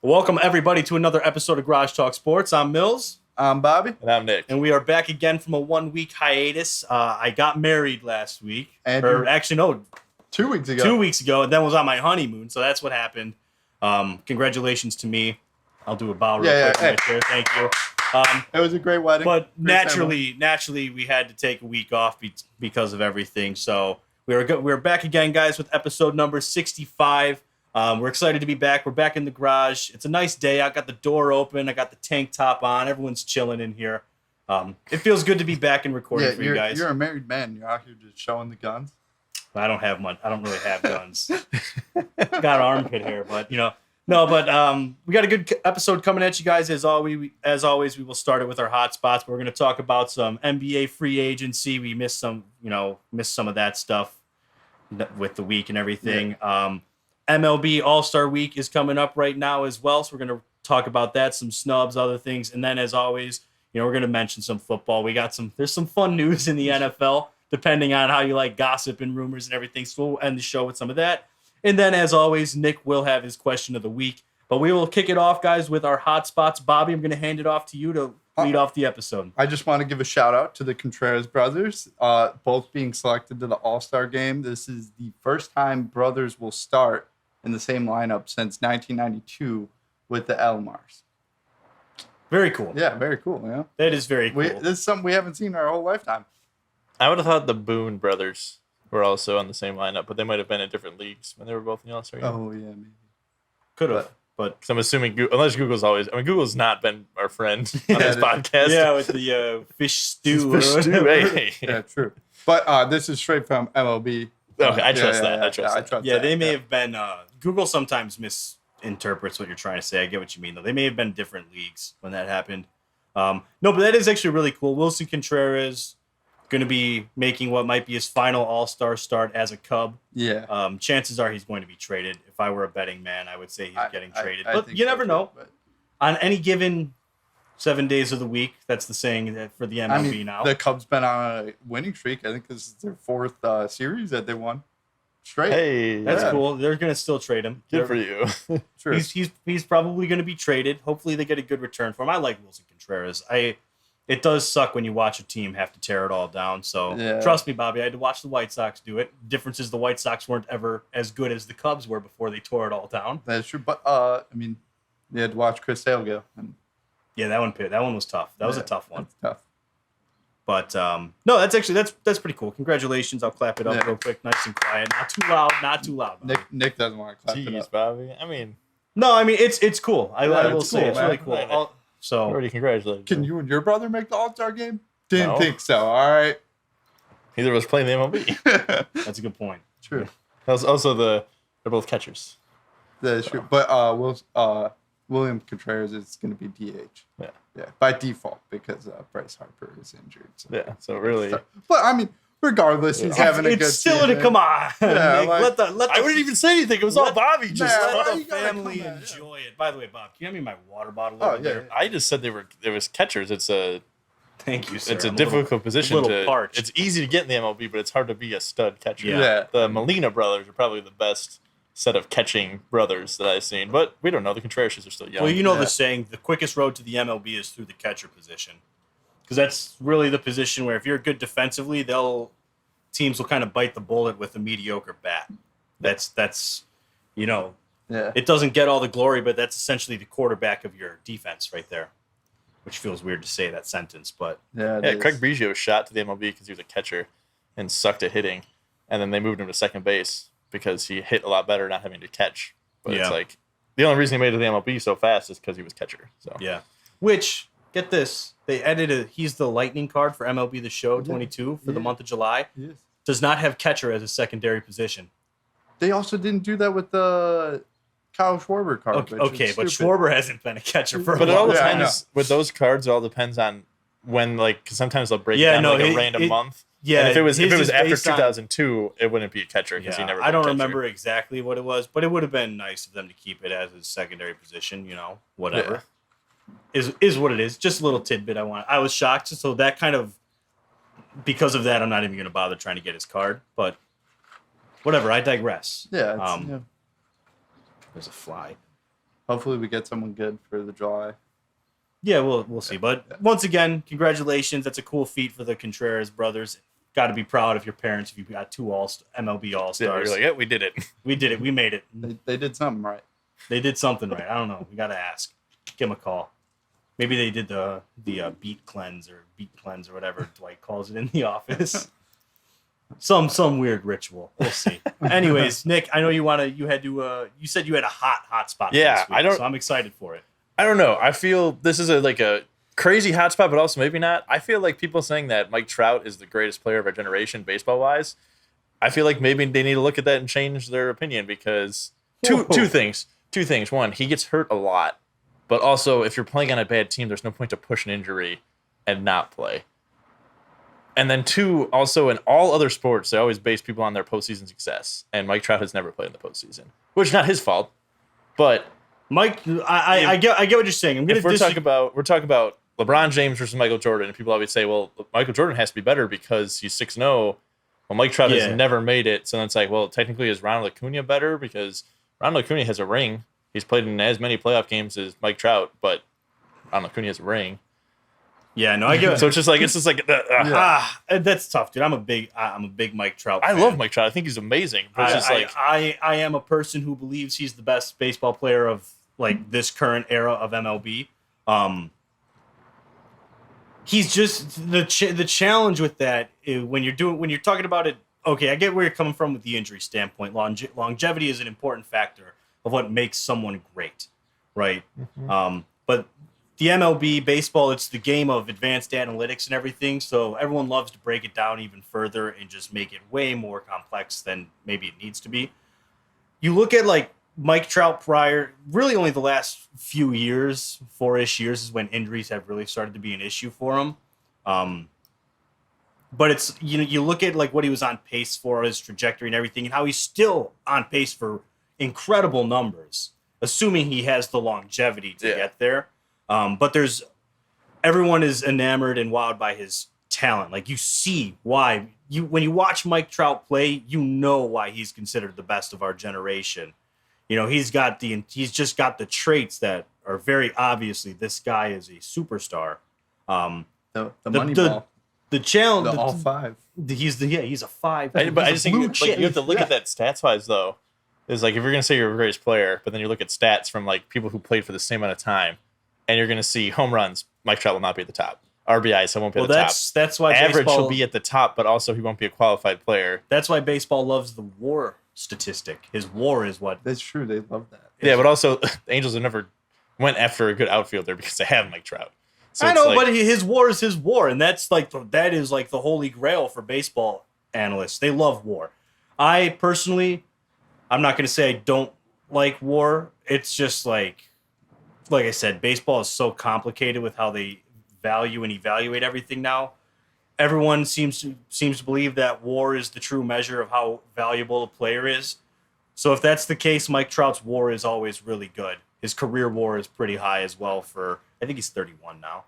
Welcome, everybody, to another episode of Garage Talk Sports. I'm Mills. I'm Bobby. And I'm Nick. And we are back again from a 1-week hiatus. I got married last week. Andrew, or actually, no. 2 weeks ago. 2 weeks ago, and then was on my honeymoon, so that's what happened. Congratulations to me. I'll do a bow real quick right there. Thank you. It was a great wedding. But naturally, we had to take a week off because of everything. So we're back again, guys, with episode number 65. We're excited to be back. We're back in the garage. It's a nice day. I got the door open. I got the tank top on. Everyone's chilling in here. It feels good to be back and recording for you guys. You're a married man. You're out here just showing the guns. I don't have much. I don't really have guns. Got armpit hair, but no. But we got a good episode coming at you guys. As always, we will start it with our hot spots. But we're going to talk about some NBA free agency. We missed some of that stuff with the week and everything. Yeah. MLB All-Star Week is coming up right now as well, so we're going to talk about that, some snubs, other things, and then as always, we're going to mention some football. There's some fun news in the NFL, depending on how you like gossip and rumors and everything, so we'll end the show with some of that. And then, as always, Nick will have his question of the week, but we will kick it off, guys, with our hot spots. Bobby, I'm going to hand it off to you to lead off the episode. I just want to give a shout-out to the Contreras brothers, both being selected to the All-Star game. This is the first time brothers will start in the same lineup since 1992 with the Elmars. Very cool. Yeah, very cool. Yeah, that is very cool. This is something we haven't seen our whole lifetime. I would have thought the Boone brothers were also on the same lineup, but they might have been in different leagues when they were both in the All-Star game. Oh, yeah, maybe. Could have. But I'm assuming, unless Google's not been our friend on this podcast. Yeah, with the fish stew. Fish stew, hey. Yeah, true. But this is straight from MLB. Okay, I trust that. I trust that. Yeah, they may have been. Google sometimes misinterprets what you're trying to say. I get what you mean, though. They may have been different leagues when that happened. No, but that is actually really cool. Wilson Contreras going to be making what might be his final All-Star start as a Cub. Yeah. Chances are he's going to be traded. If I were a betting man, I would say he's getting traded. I but you never know. But on any given 7 days of the week, that's the saying for the MLB now. The Cubs been on a winning streak. I think this is their fourth series that they won straight. Hey, that's cool. They're going to still trade him. Good for you. True. He's probably going to be traded. Hopefully they get a good return for him. I like Wilson Contreras. It does suck when you watch a team have to tear it all down. So Trust me, Bobby, I had to watch the White Sox do it. The difference is the White Sox weren't ever as good as the Cubs were before they tore it all down. That's true. But you had to watch Chris Sale go. Yeah, that one was tough. That was a tough one. Tough. But no, that's pretty cool. Congratulations. I'll clap it up real quick, nice and quiet. Not too loud. Bobby. Nick doesn't want to clap it up. Bobby. It's cool. I will say it's really cool. So already congratulated. Can you and your brother make the All-Star game? Didn't think so. All right. Neither of us playing the MLB. That's a good point. True. Also, they're both catchers. That's true. But William Contreras is going to be DH. Yeah. By default because Bryce Harper is injured. So. Yeah. So really. But regardless, he's having a good season. It's still come on. Yeah, let the I wouldn't even say anything. It was all Bobby. Let the family enjoy it. By the way, Bob, can you hand me my water bottle over there? I just said there was catchers. Thank you, sir. It's a difficult position to. Parched. It's easy to get in the MLB, but it's hard to be a stud catcher. Yeah. The Molina brothers are probably the best set of catching brothers that I've seen, but we don't know. The Contreras are still young. Well, the saying, the quickest road to the MLB is through the catcher position, because that's really the position where if you're good defensively, teams will kind of bite the bullet with a mediocre bat. That's it doesn't get all the glory, but that's essentially the quarterback of your defense right there, which feels weird to say that sentence, but Craig Biggio was shot to the MLB because he was a catcher and sucked at hitting, and then they moved him to second base because he hit a lot better not having to catch. But it's like the only reason he made it to the MLB so fast is because he was catcher. So which, get this, they added he's the lightning card for MLB The Show 22 for the month of July. Yes. Does not have catcher as a secondary position. They also didn't do that with the Kyle Schwarber card. Okay, but Schwarber hasn't been a catcher for a while. But it all depends with those cards. It all depends on when, because sometimes they'll break down a random month. Yeah, and if it was after 2002, it wouldn't be a catcher because he never. I don't remember exactly what it was, but it would have been nice of them to keep it as a secondary position. Whatever is what it is. Just a little tidbit. I was shocked, so that kind of because of that, I'm not even going to bother trying to get his card. But whatever. I digress. Yeah. There's a fly. hopefully we get someone good for the July. Yeah, we'll see. But once again, congratulations. That's a cool feat for the Contreras brothers. Got to be proud of your parents if you've got two MLB All-Stars. Yeah, you're like, yeah, we did it. We did it. We made it. They did something right. They did something right. I don't know. We got to ask. Give them a call. Maybe they did the beat cleanse or whatever Dwight calls it in the office. Some weird ritual. We'll see. Anyways, Nick, I know you said you had a hot spot. Yeah, this week, so I'm excited for it. I don't know. I feel this is a crazy hotspot, but also maybe not. I feel like people saying that Mike Trout is the greatest player of our generation, baseball-wise. I feel like maybe they need to look at that and change their opinion because two things. Two things. One, he gets hurt a lot, but also if you're playing on a bad team, there's no point to push an injury and not play. And then two, also in all other sports, they always base people on their postseason success, and Mike Trout has never played in the postseason, which is not his fault, but. Mike, I get what you're saying. We're talking about LeBron James versus Michael Jordan, and people always say, well, Michael Jordan has to be better because he's 6-0. Well, Mike Trout has never made it, so then it's like, well, technically is Ronald Acuna better because Ronald Acuna has a ring. He's played in as many playoff games as Mike Trout, but Ronald Acuna has a ring. Yeah, no, I get it. So it's just like that's tough, dude. I'm a big Mike Trout fan. I love Mike Trout. I think he's amazing. But I am a person who believes he's the best baseball player of like this current era of MLB. He's just the challenge with that when you're talking about it. Okay, I get where you're coming from with the injury standpoint. Longevity is an important factor of what makes someone great, right? Mm-hmm. But the MLB baseball, it's the game of advanced analytics and everything. So everyone loves to break it down even further and just make it way more complex than maybe it needs to be. You look at like Mike Trout prior, really only the last few years, 4-ish years is when injuries have really started to be an issue for him. But it's, you look at like what he was on pace for, his trajectory and everything, and how he's still on pace for incredible numbers, assuming he has the longevity to get there. But everyone is enamored and wowed by his talent. Like you see why when you watch Mike Trout play, you know why he's considered the best of our generation. He's just got the traits that are very obviously this guy is a superstar. The money ball. The challenge. All five. He's a 5. But I just think like, you have to look at that stats wise though. Is like if you're gonna say you're the greatest player, but then you look at stats from like people who played for the same amount of time. And you're going to see home runs. Mike Trout will not be at the top. RBIs, he won't be at the top. That's why average he'll be at the top, but also he won't be a qualified player. That's why baseball loves the WAR statistic. His WAR is what. That's true. They love that. Yeah, but also the Angels have never went after a good outfielder because they have Mike Trout. So I know, but his WAR is his WAR, and that is like the holy grail for baseball analysts. They love WAR. I personally, I'm not going to say I don't like WAR. It's just like I said, baseball is so complicated with how they value and evaluate everything now. Everyone seems to believe that WAR is the true measure of how valuable a player is. So if that's the case, Mike Trout's WAR is always really good. His career WAR is pretty high as well I think he's 31 now,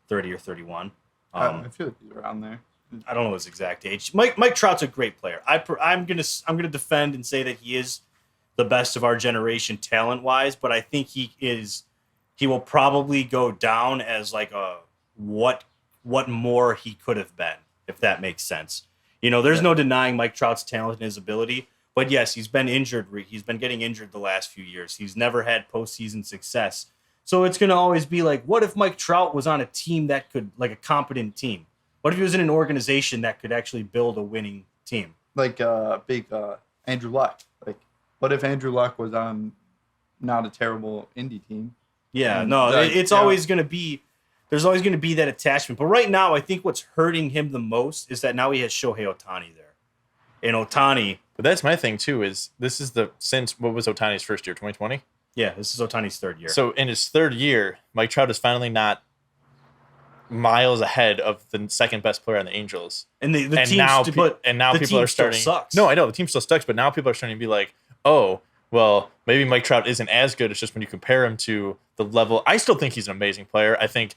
30 or 31. I feel like he's around there. I don't know his exact age. Mike Trout's a great player. I'm gonna defend and say that he is the best of our generation talent-wise, but I think he will probably go down as like what more he could have been, if that makes sense. There's no denying Mike Trout's talent and his ability, but yes, he's been injured. He's been getting injured the last few years. He's never had postseason success. So it's going to always be like, what if Mike Trout was on a team that could, like a competent team? What if he was in an organization that could actually build a winning team? Like big Andrew Luck. Like, what if Andrew Luck was on not a terrible indie team? Yeah, it's always going to be, there's always going to be that attachment. But right now, I think what's hurting him the most is that now he has Shohei Ohtani there. And Ohtani. But that's my thing, too, is since what was Ohtani's first year, 2020? Yeah, this is Ohtani's third year. So in his third year, Mike Trout is finally not miles ahead of the second best player on the Angels. And the team now people are starting. Sucks. No, I know the team still sucks, but now people are starting to be like, oh, well, maybe Mike Trout isn't as good. It's just when you compare him to the level. I still think he's an amazing player. I think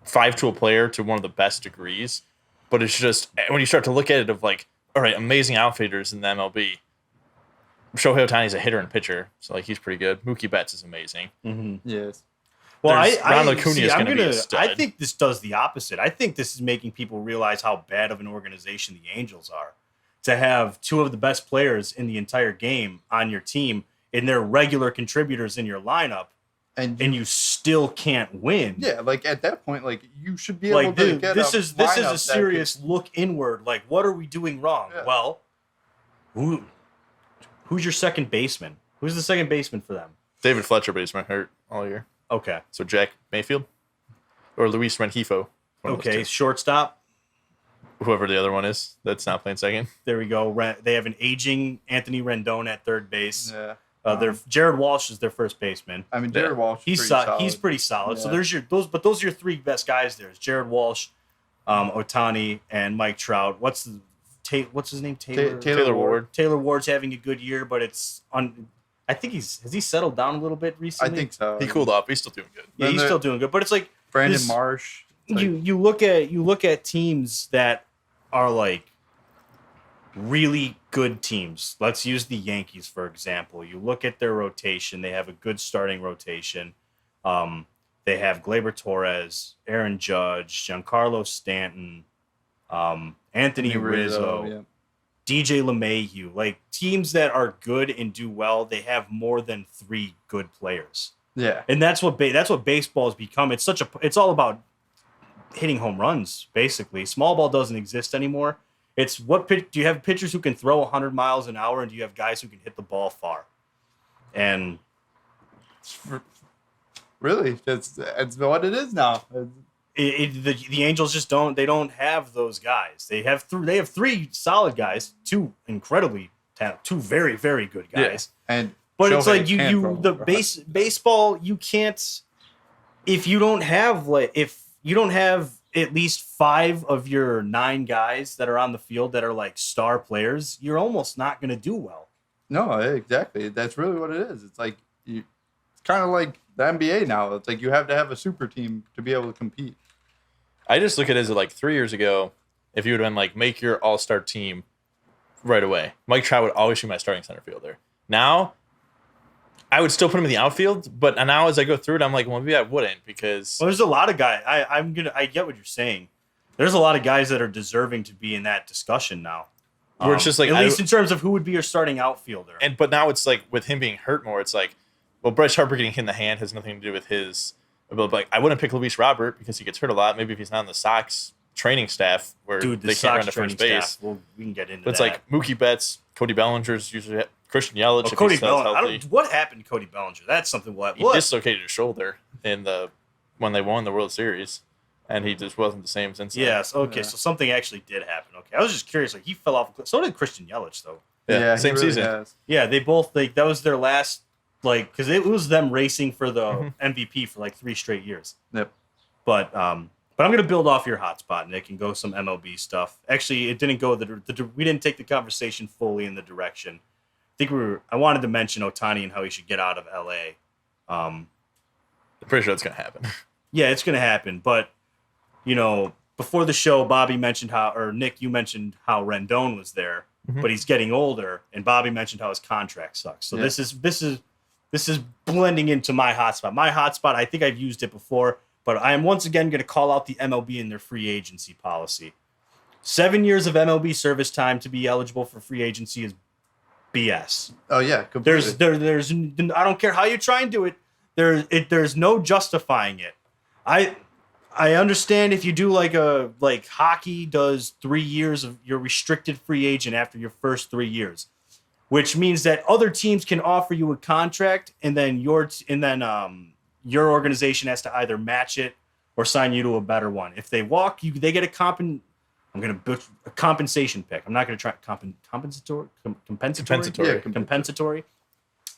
5-tool player to one of the best degrees. But it's just when you start to look at it of like, all right, amazing outfielders in the MLB. Shohei Ohtani's a hitter and pitcher, so like he's pretty good. Mookie Betts is amazing. Yes. Well, Ronald Acuna is going to be a stud. I think this does the opposite. I think this is making people realize how bad of an organization the Angels are. To have two of the best players in the entire game on your team and they're regular contributors in your lineup, and you still can't win. Yeah, like at that point, like you should be able to get this is a serious look inward. Like, what are we doing wrong? Yeah. Well, who's your second baseman? Who's the second baseman for them? David Fletcher, but he's been hurt all year. Okay. So Jack Mayfield or Luis Rengifo. Okay, shortstop. Whoever the other one is that's not playing second. There we go. They have an aging Anthony Rendon at third base. Yeah. Jared Walsh is their first baseman. I mean, Jared Walsh. He's pretty solid. Yeah. So those are your three best guys. There's Jared Walsh, Ohtani, and Mike Trout. What's his name? Taylor Ward. Taylor Ward's having a good year, but it's on. I think has he settled down a little bit recently? I think so. He cooled off. He's still doing good. Yeah, he's still doing good. But it's like Brandon Marsh. Like, you look at teams that are like really good teams. Let's use the Yankees for example. You look at their rotation; they have a good starting rotation. They have Gleyber Torres, Aaron Judge, Giancarlo Stanton, Anthony Rizzo, yeah. DJ LeMahieu. Like teams that are good and do well, they have more than three good players. Yeah. And that's what baseball has become. It's all about hitting home runs, basically. Small ball doesn't exist anymore. It's do you have pitchers who can throw 100 miles an hour, and do you have guys who can hit the ball far? And really, that's what it is now. the Angels just don't have those guys. They have three solid guys, two incredibly talented, two very, very good guys. Yeah. But it's like baseball, you can't if you don't have at least 5 of your 9 guys that are on the field that are like star players, you're almost not going to do well. No, exactly. That's really what it is. It's like it's kind of like the NBA now. It's like you have to have a super team to be able to compete. I just look at it as like 3 years ago, if you would have been like, make your all-star team right away, Mike Trout would always be my starting center fielder. Now, I would still put him in the outfield, but now as I go through it, I'm like, well, maybe I wouldn't because... Well, there's a lot of guys. I get what you're saying. There's a lot of guys that are deserving to be in that discussion now. Where it's just like... At least in terms of who would be your starting outfielder. But now it's like, with him being hurt more, it's like, well, Bryce Harper getting hit in the hand has nothing to do with his... But like, I wouldn't pick Luis Robert because he gets hurt a lot. Maybe if he's not on the Sox training staff where they can't run to first base. Well, we can get into but it's that. like Mookie Betts, Cody Bellinger's usually Christian Yelich. Oh, if Cody he's healthy. Bellinger. What happened to Cody Bellinger? That's something. He dislocated his shoulder when they won the World Series, and he just wasn't the same since then. Yes. Okay. Yeah. So something actually did happen. Okay. I was just curious. Like he fell off. So did Christian Yelich, though. Yeah. Same really season. Has. Yeah. They both that was their last. Like, because it was them racing for the MVP for like 3 straight years. Yep. But I'm gonna build off your hotspot, Nick, and go some MLB stuff. Actually, it didn't go we didn't take the conversation fully in the direction. I wanted to mention Ohtani and how he should get out of LA. I'm pretty sure that's gonna happen. Yeah, it's gonna happen. But before the show, Bobby mentioned Nick, you mentioned how Rendon was there, but he's getting older, and Bobby mentioned how his contract sucks. So this is blending into my hotspot. My hotspot, I think I've used it before, but I am once again going to call out the MLB and their free agency policy. 7 years of MLB service time to be eligible for free agency is BS. Oh yeah, completely. There's I don't care how you try and do it. There's no justifying it. I understand if you do like hockey does 3 years of your restricted free agent after your first 3 years. Which means that other teams can offer you a contract, and then your organization has to either match it or sign you to a better one. If they walk, they get a compensation pick. I'm not going to try compensatory. Yeah, compensatory.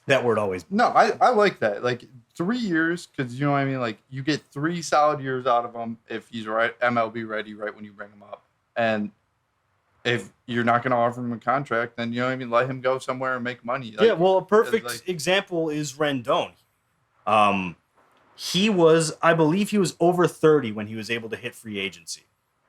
That word always. No, I like that. Like 3 years, because you know what I mean. Like you get 3 solid years out of him if he's MLB ready right when you bring him up, and if you're not going to offer him a contract, then you know what I mean. Let him go somewhere and make money. Like, yeah, well, a perfect example is Rendon. I believe he was over 30 when he was able to hit free agency,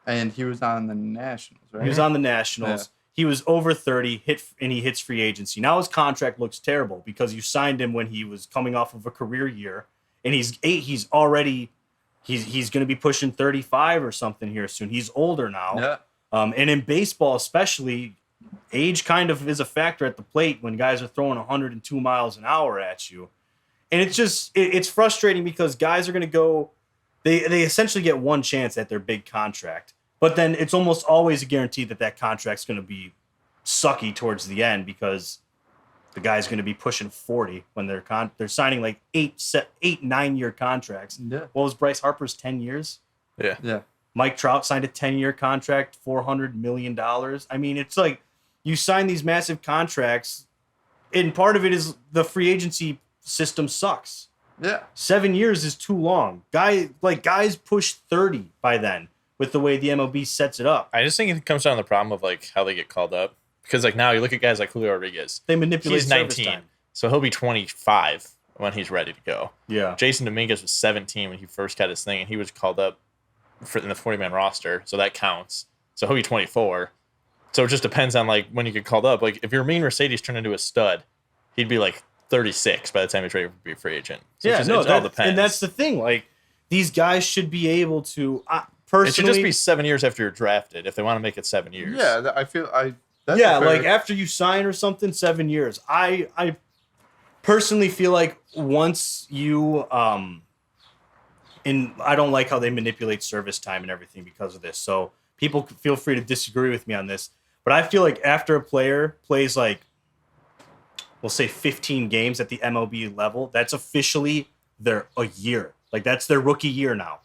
and he was on the Nationals. Right? He was on the Nationals. he was over 30, and he hits free agency. Now his contract looks terrible because you signed him when he was coming off of a career year, and he's going to be pushing 35 or something here soon. He's older now. Yeah. And in baseball especially, age kind of is a factor at the plate when guys are throwing 102 miles an hour at you. And it's frustrating because guys are going to go, they essentially get one chance at their big contract. But then it's almost always a guarantee that contract's going to be sucky towards the end because the guy's going to be pushing 40 when they're signing like 9-year contracts. Yeah. What was Bryce Harper's 10 years? Yeah. Yeah. Mike Trout signed a 10-year contract, $400 million. I mean, it's like you sign these massive contracts, and part of it is the free agency system sucks. Yeah. 7 years is too long. Guys push 30 by then with the way the MLB sets it up. I just think it comes down to the problem of like how they get called up. Because like now you look at guys like Julio Rodriguez. They manipulate He's service 19, time. so he'll be 25 when he's ready to go. Yeah. Jason Dominguez was 17 when he first got his thing, and he was called up in the 40-man roster, so that counts. So he'll be 24. So it just depends on like when you get called up. Like if your mean Mercedes turned into a stud, he'd be like 36 by the time he's ready to be a free agent. So it all depends. And that's the thing. Like these guys should be able to personally. It should just be 7 years after you're drafted if they want to make it 7 years. Yeah, I feel like after you sign or something, 7 years. I personally feel like once you and I don't like how they manipulate service time and everything because of this. So people feel free to disagree with me on this, but I feel like after a player plays like, we'll say 15 games at the MLB level, that's officially a year. Like that's their rookie year now.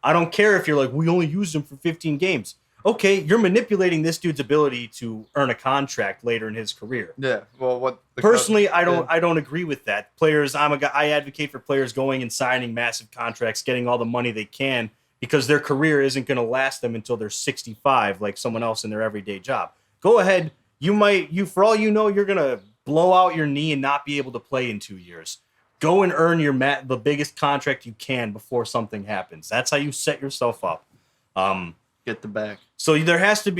I don't care if you're like, we only used him for 15 games. Okay, you're manipulating this dude's ability to earn a contract later in his career. Yeah. Well, personally, I don't agree with that. Players, I advocate for players going and signing massive contracts, getting all the money they can because their career isn't going to last them until they're 65, like someone else in their everyday job. Go ahead. For all you know, you're going to blow out your knee and not be able to play in 2 years. Go and earn the biggest contract you can before something happens. That's how you set yourself up. Get the bag. So there has to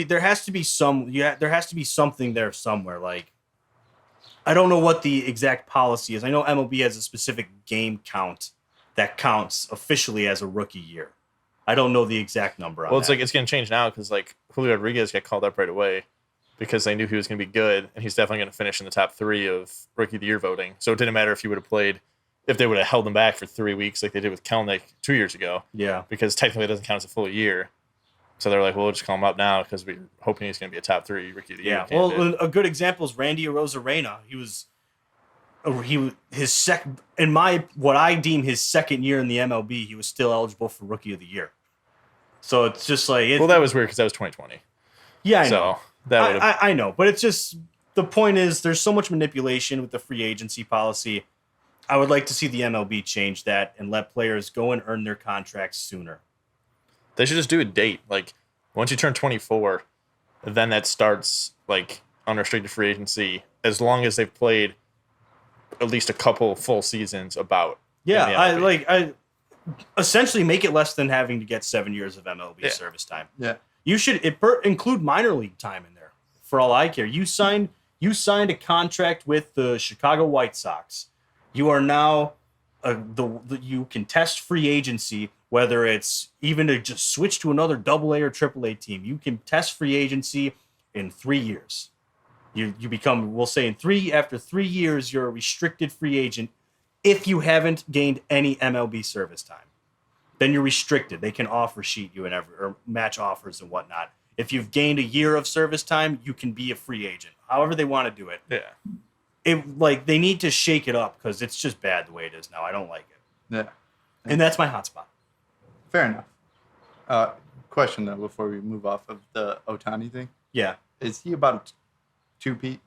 be something there somewhere. Like, I don't know what the exact policy is. I know MLB has a specific game count that counts officially as a rookie year. I don't know the exact number. Well, it's like it's going to change now because like Julio Rodriguez got called up right away because they knew he was going to be good, and he's definitely going to finish in the top 3 of Rookie of the Year voting. So it didn't matter if he would have played, if they would have held him back for 3 weeks like they did with Kelnick 2 years ago. Yeah. Because technically it doesn't count as a full year. So they're like, well, we'll just call him up now because we're hoping he's going to be a top 3 Rookie of the Year. Yeah. Well, a good example is Randy Arozarena. What I deem his second year in the MLB, he was still eligible for Rookie of the Year. So it's just like, that was weird because that was 2020. Yeah, I know. So that would I know, but it's just the point is there's so much manipulation with the free agency policy. I would like to see the MLB change that and let players go and earn their contracts sooner. They should just do a date. Like once you turn 24, then that starts like unrestricted free agency as long as they've played at least a couple full seasons about. Yeah, I essentially make it less than having to get 7 years of MLB service time. Yeah. You should include minor league time in there. For all I care, you signed a contract with the Chicago White Sox. You are now you can test free agency, whether it's even to just switch to another AA or AAA team. You can test free agency in 3 years. You become, we'll say after 3 years, you're a restricted free agent if you haven't gained any MLB service time. Then you're restricted. They can offer sheet you or match offers and whatnot. If you've gained a year of service time, you can be a free agent. However they want to do it. Yeah. They need to shake it up because it's just bad the way it is now. I don't like it. Yeah. And that's my hot spot. Fair enough. Question though, before we move off of the Ohtani thing. Yeah. Is he about a two-peat?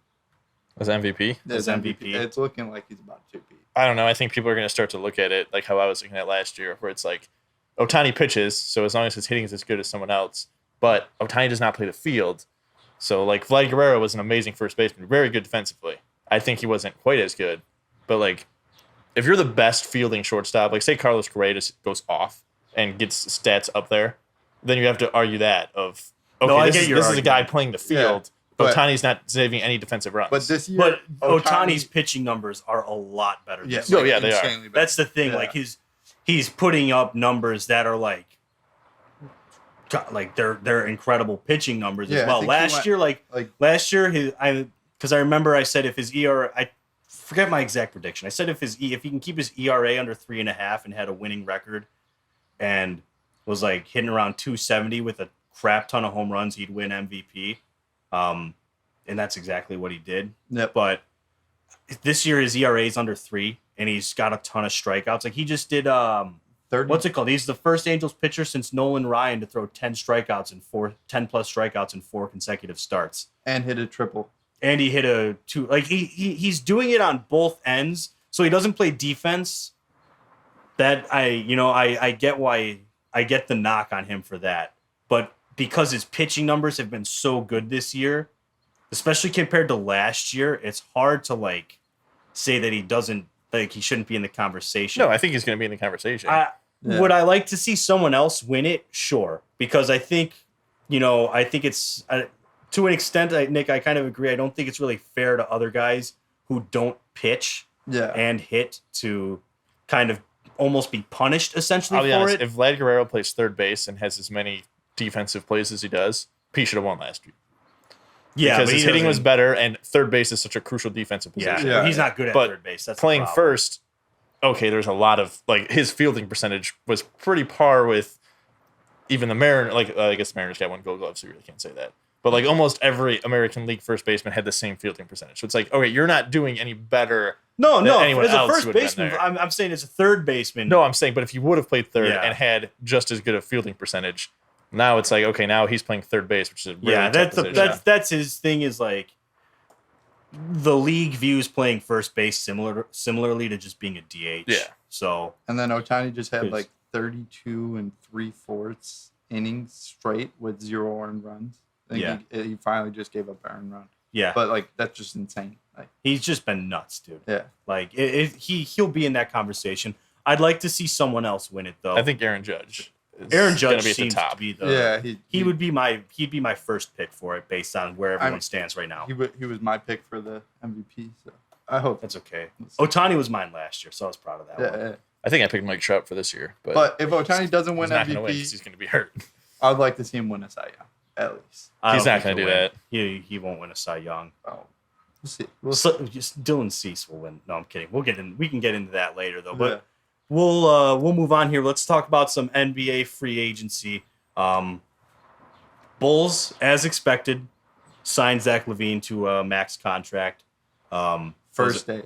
As MVP? As MVP. It's looking like he's about a two-peat. I don't know. I think people are going to start to look at it like how I was looking at last year, where it's like Ohtani pitches, so as long as his hitting is as good as someone else, but Ohtani does not play the field. So like Vlad Guerrero was an amazing first baseman, very good defensively. I think he wasn't quite as good, but like if you're the best fielding shortstop, like say Carlos Correa just goes off and gets stats up there, then you have to argue that of okay, this is a guy playing the field, But- Ohtani's not saving any defensive runs. But this year, But Ohtani's pitching numbers are a lot better. yeah, this Oh, year. yeah, they are. insanely better. That's the thing. Yeah. Like he's putting up numbers that are like they're incredible pitching numbers Yeah, I as well. think he Last went- year, like last year, because I remember I said if his ERA, I forget my exact prediction. I said if he can keep his ERA under 3.5 and had a winning record, and was like hitting around 270 with a crap ton of home runs, he'd win MVP. And that's exactly what he did. Yep. But this year his ERA is under 3, and he's got a ton of strikeouts. Like he just did 30. what's it called? He's the first Angels pitcher since Nolan Ryan to throw 10 plus strikeouts in 4 consecutive starts. And hit a triple. And he hit a 2. Like he's doing it on both ends. So he doesn't play defense. That I get why I get the knock on him for that. But because his pitching numbers have been so good this year, especially compared to last year, it's hard to like say that he shouldn't be in the conversation. no, I think he's going to be in the conversation. Yeah. Would I like to see someone else win it? Sure. Because I think it's to an extent, Nick, I kind of agree. I don't think it's really fair to other guys who don't pitch Yeah. and hit to kind of almost be punished essentially I'll be for honest. it. If Vlad Guerrero plays third base and has as many defensive plays as he does, he should have won last year. Yeah, because but his he hitting was doesn't- better, and third base is such a crucial defensive Yeah, position. Yeah. he's not good at But third base. That's the Playing problem. first, okay, there's a lot of like his fielding percentage was pretty par with even the Mariners. Like I guess the Mariners got one Gold Glove, so you really can't say that. But like almost every American League first baseman had the same fielding percentage. So it's like, okay, you're not doing any better. No, than no. anyone As a else first who would've been baseman, there. I'm saying as a third baseman. No, I'm saying, but if you would have played third Yeah. and had just as good a fielding percentage, now it's like, okay, now he's playing third base, which is a really yeah, tough position. that's his thing. Is like the league views playing first base similarly to just being a DH. Yeah. So And then Ohtani just had Because- like 32 3/4 innings straight with 0 earned runs. I think Yeah. he finally just gave up an earned run. yeah, But like that's just insane. Like he's just been nuts, dude. yeah. Like he'll be in that conversation. I'd like to see someone else win it though. I think Aaron Judge. Is Aaron gonna Judge be at the seems top. to be the Yeah, he'd be my first pick for it based on where everyone stands right now. he was my pick for the MVP. So I hope. That's okay. Otani was mine last year, so I was proud of that Yeah, one. yeah. I think I picked Mike Trout for this year, but But if Ohtani doesn't win he's not going to win MVP, because he's going to be hurt. I'd like to see him win a Cy Young at least. I He's don't not think gonna he'll do win. He won't win a Cy Young. Oh, we'll see. We'll see. So, just Dylan Cease will win. No, I'm kidding. We can get into that later though. But Yeah. we'll move on here. Let's talk about some NBA free agency. Bulls, as expected, signed Zach LaVine to a max contract. First day.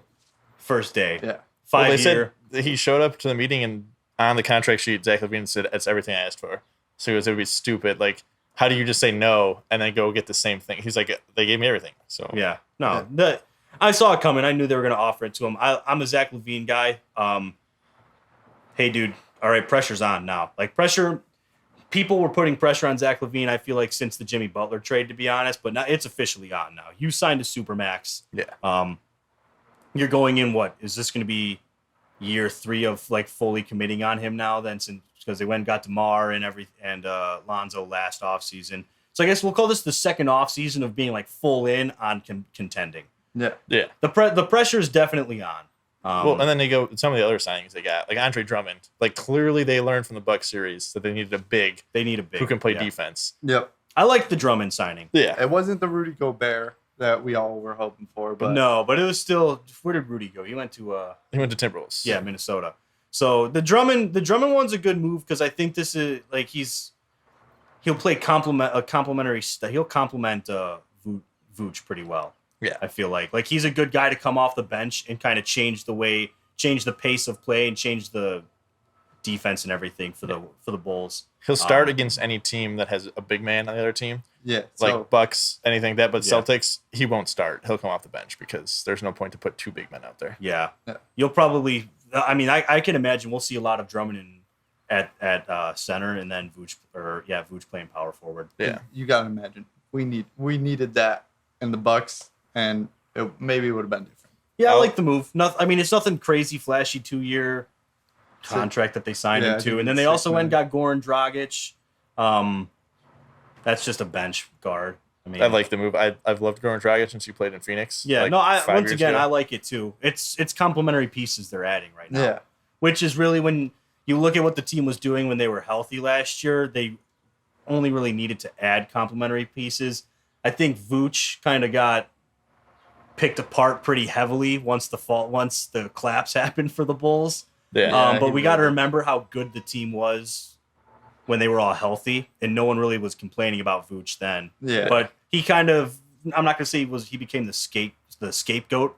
First day. Yeah. 5 Well, they year. said he showed up to the meeting and on the contract sheet, Zach LaVine said, "It's everything I asked for." So it would be stupid. Like, how do you just say no and then go get the same thing? He's like, they gave me everything. So Yeah. No. I saw it coming. I knew they were going to offer it to him. I'm a Zach LaVine guy. Hey, dude. All right, pressure's on now. Like pressure. People were putting pressure on Zach LaVine, I feel like, since the Jimmy Butler trade, to be honest. But now it's officially on now. You signed a supermax. yeah. You're going in. What is this going to be? Year 3 of like fully committing on him now? Then since because they went and got DeMar and Lonzo last offseason. So I guess we'll call this the second offseason of being like full in on contending. Yeah. Yeah. The pressure is definitely on. Well, and then they go some of the other signings they got, like Andre Drummond. Like clearly they learned from the Bucks series that they needed a big they need a big who can play yeah. defense. Yep. I like the Drummond signing. Yeah. It wasn't the Rudy Gobert that we all were hoping for, but But it was still. Where did Rudy go? He went to He went to Timberwolves. Minnesota. So the Drummond one's a good move because I think this is like he'll play complementary. He'll complement Vooch pretty well. Yeah. I feel like he's a good guy to come off the bench and kind of change the pace of play and change the defense and everything for the Bulls. He'll start against any team that has a big man on the other team. yeah. Like So Bucks, anything like that. But Yeah. Celtics, he won't start. He'll come off the bench because there's no point to put 2 big men out there. Yeah. Yeah. You'll probably. I mean, I can imagine we'll see a lot of Drummond at center and then Vooch playing power forward. Yeah. you gotta imagine we needed that in the Bucks, and maybe it would have been different. Yeah, I Oh. like the move. I mean, it's nothing crazy, flashy 2-year contract that they signed Yeah, I him think to, and then it's they also 6 went and got Goran Dragic. That's just a bench guard. I mean, I like the move. I've loved Goran Dragic since he played in Phoenix. Yeah, like, no, 5 once years again, ago. I like it too. It's complementary pieces they're adding right now. Yeah. Which is really when you look at what the team was doing when they were healthy last year, they only really needed to add complementary pieces. I think Vooch kind of got picked apart pretty heavily once the collapse happened for the Bulls. Yeah. But he we got to really- remember how good the team was when they were all healthy, and no one really was complaining about Vooch then. Yeah. But he kind of, I'm not gonna say he became the scapegoat,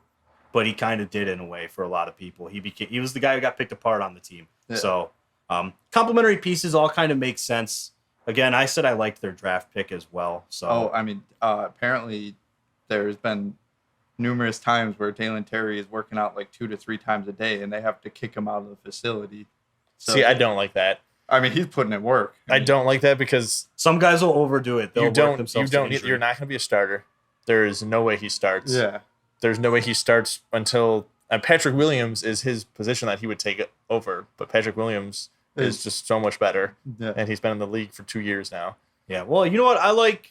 but he kind of did in a way for a lot of people. He was the guy who got picked apart on the team. Yeah. So complementary pieces all kind of make sense. Again, I said I liked their draft pick as well. So Oh, I mean, apparently there's been numerous times where Dalen Terry is working out like 2 to 3 times a day, and they have to kick him out of the facility. So, See, I don't like that. I mean, he's putting in work. I don't like that because some guys will overdo it. They'll you work don't. You themselves to don't. injury. You're not going to be a starter. There is no way he starts. Yeah. There's no way he starts until Patrick Williams is his position that he would take it over. But Patrick Williams is just so much better, Yeah. and he's been in the league for 2 years now. Yeah. Well, you know what? I like.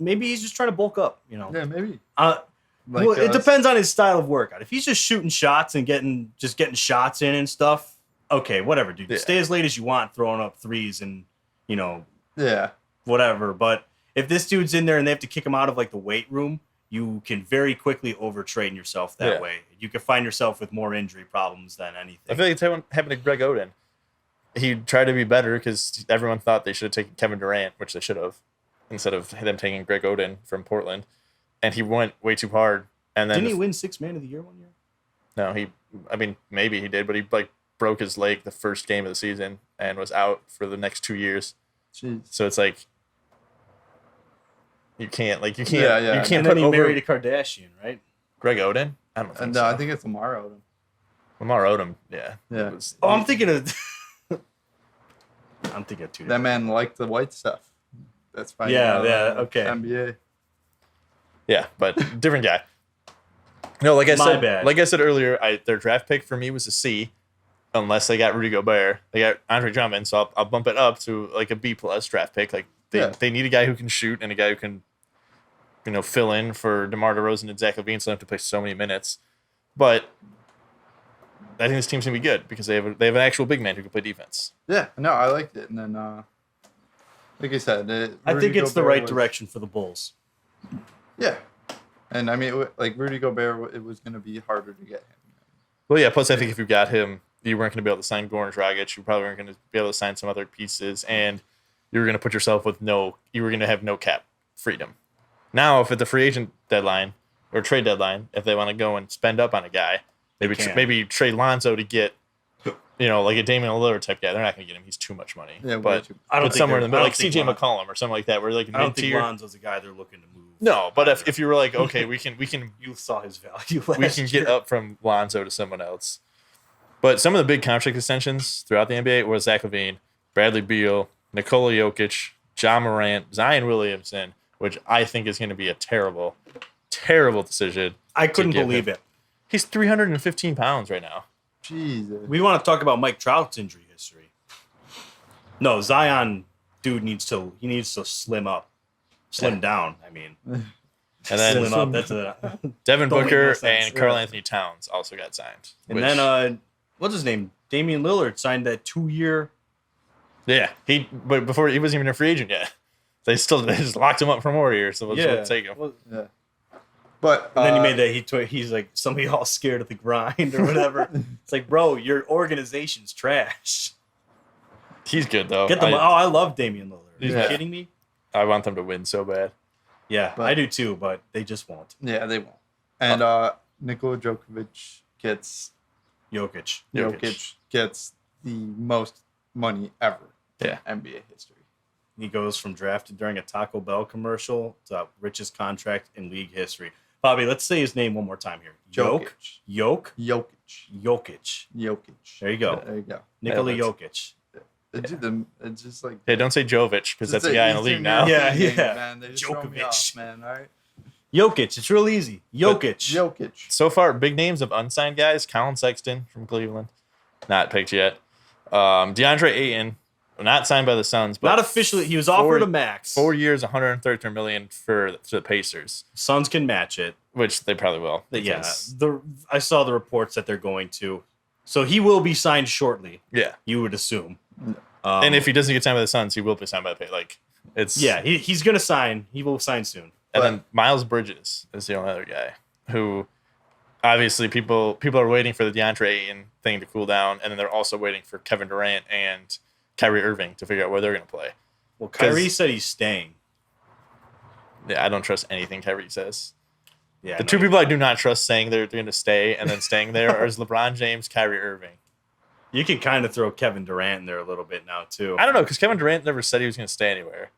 Maybe he's just trying to bulk up. You know. Yeah, maybe. Well, it depends on his style of workout. If he's just shooting shots and getting shots in and stuff, okay, whatever, dude. Yeah. Stay as late as you want, throwing up threes and Yeah. whatever. But if this dude's in there and they have to kick him out of like the weight room, you can very quickly overtrain yourself that Yeah. way. You can find yourself with more injury problems than anything. I feel like it's happened to Greg Oden. He tried to be better because everyone thought they should have taken Kevin Durant, which they should have, instead of them taking Greg Oden from Portland. And he went way too hard. And then Didn't he win 6th Man of the Year one year? No, maybe he did, but he broke his leg the first game of the season and was out for the next 2 years. Jeez. So it's like you can't Yeah. you can't And then put he over married a Kardashian, right? Greg Oden. I don't think And so. I think it's Lamar Odom. Lamar Odom. Yeah. Yeah. It was- Oh, I'm thinking of. I'm thinking of two. That man liked the white stuff. That's fine. Yeah, okay. NBA. yeah, but different guy. No, like I My said, bad. like I said earlier, their draft pick for me was a C, unless they got Rudy Gobert. They got Andre Drummond, so I'll bump it up to like a B plus draft pick. Like they need a guy who can shoot and a guy who can, fill in for DeMar DeRozan and Zach LaVine, so they don't have to play so many minutes. But I think this team's gonna be good because they have an actual big man who can play defense. Yeah, no, I liked it. And then, like I said, I Rudy think it's the Gobert right was- direction for the Bulls. Yeah. And I mean, like Rudy Gobert, it was going to be harder to get him. Well, yeah. Plus, I think if you got him, you weren't going to be able to sign Goran Dragic. You probably weren't going to be able to sign some other pieces, and you were going to put yourself with you were going to have no cap freedom. Now, if at the free agent deadline or trade deadline, if they want to go and spend up on a guy, can. maybe trade Lonzo to get, like a Damian Lillard type guy. They're not going to get him. He's too much money. Yeah, way but too- I don't put think somewhere in the they're- middle, I like don't CJ think McCollum or something like that. Where like I don't think mid-tier. Lonzo's a guy they're looking to move. No, but either. if you were like, okay, we can You saw his value. we last can year. get up from Lonzo to someone else. But some of the big contract extensions throughout the NBA was Zach LaVine, Bradley Beal, Nikola Jokic, John Morant, Zion Williamson, which I think is going to be a terrible, terrible decision. I couldn't give believe him. it. He's 315 pounds right now. Jesus. We want to talk about Mike Trout's injury history. No, Zion, dude, needs to slim down. I mean, And then slim up. That's a. Devin Don't make Booker no sense. and Karl Yeah. Anthony Towns also got signed. And which- then what's his name? Damian Lillard signed that 2-year. yeah, but before he wasn't even a free agent yet. They just locked him up for more years, so we'll Yeah. just take him. Well, Yeah. But and then he made that he's like somebody all scared of the grind or whatever. It's like, bro, your organization's trash. He's good though. Get them. I love Damian Lillard. Are you Yeah. kidding me? I want them to win so bad. Yeah, But- I do too, but they just won't. Yeah, they won't. And Nikola Jokic gets Jokic. Jokic gets the most money ever Yeah. in NBA history. He goes from drafted during a Taco Bell commercial to richest contract in league history. Bobby, let's say his name one more time here. Jokic. Jokic. There you go. There you go. Nikola Yeah, Jokic. It's just like Hey, don't say Jovic because that's just a guy in the Eastern league now. Yeah, European yeah. game, Man, they just throw me Djokovic. off, man. All right. Jokic. It's real easy. Jokic. Jokic. So far, big names of unsigned guys: Colin Sexton from Cleveland, not picked yet. DeAndre Ayton not signed by the Suns, but not officially. He was offered a max. 4 years, $133 million for the Pacers. Suns can match it, which they probably will. Yeah, I saw the reports that they're going to. So he will be signed shortly. Yeah, you would assume. And if he doesn't get signed by the Suns, he will be signed by the he's going to sign. He will sign soon. And then Miles Bridges is the only other guy who, obviously, people are waiting for the DeAndre Ayton thing to cool down, and then they're also waiting for Kevin Durant and Kyrie Irving to figure out where they're going to play. Well, Kyrie said he's staying. Yeah, I don't trust anything Kyrie says. Yeah, the two people I do not trust saying they're going to stay and then staying there is LeBron James, Kyrie Irving. You can kind of throw Kevin Durant in there a little bit now too. I don't know, because Kevin Durant never said he was going to stay anywhere.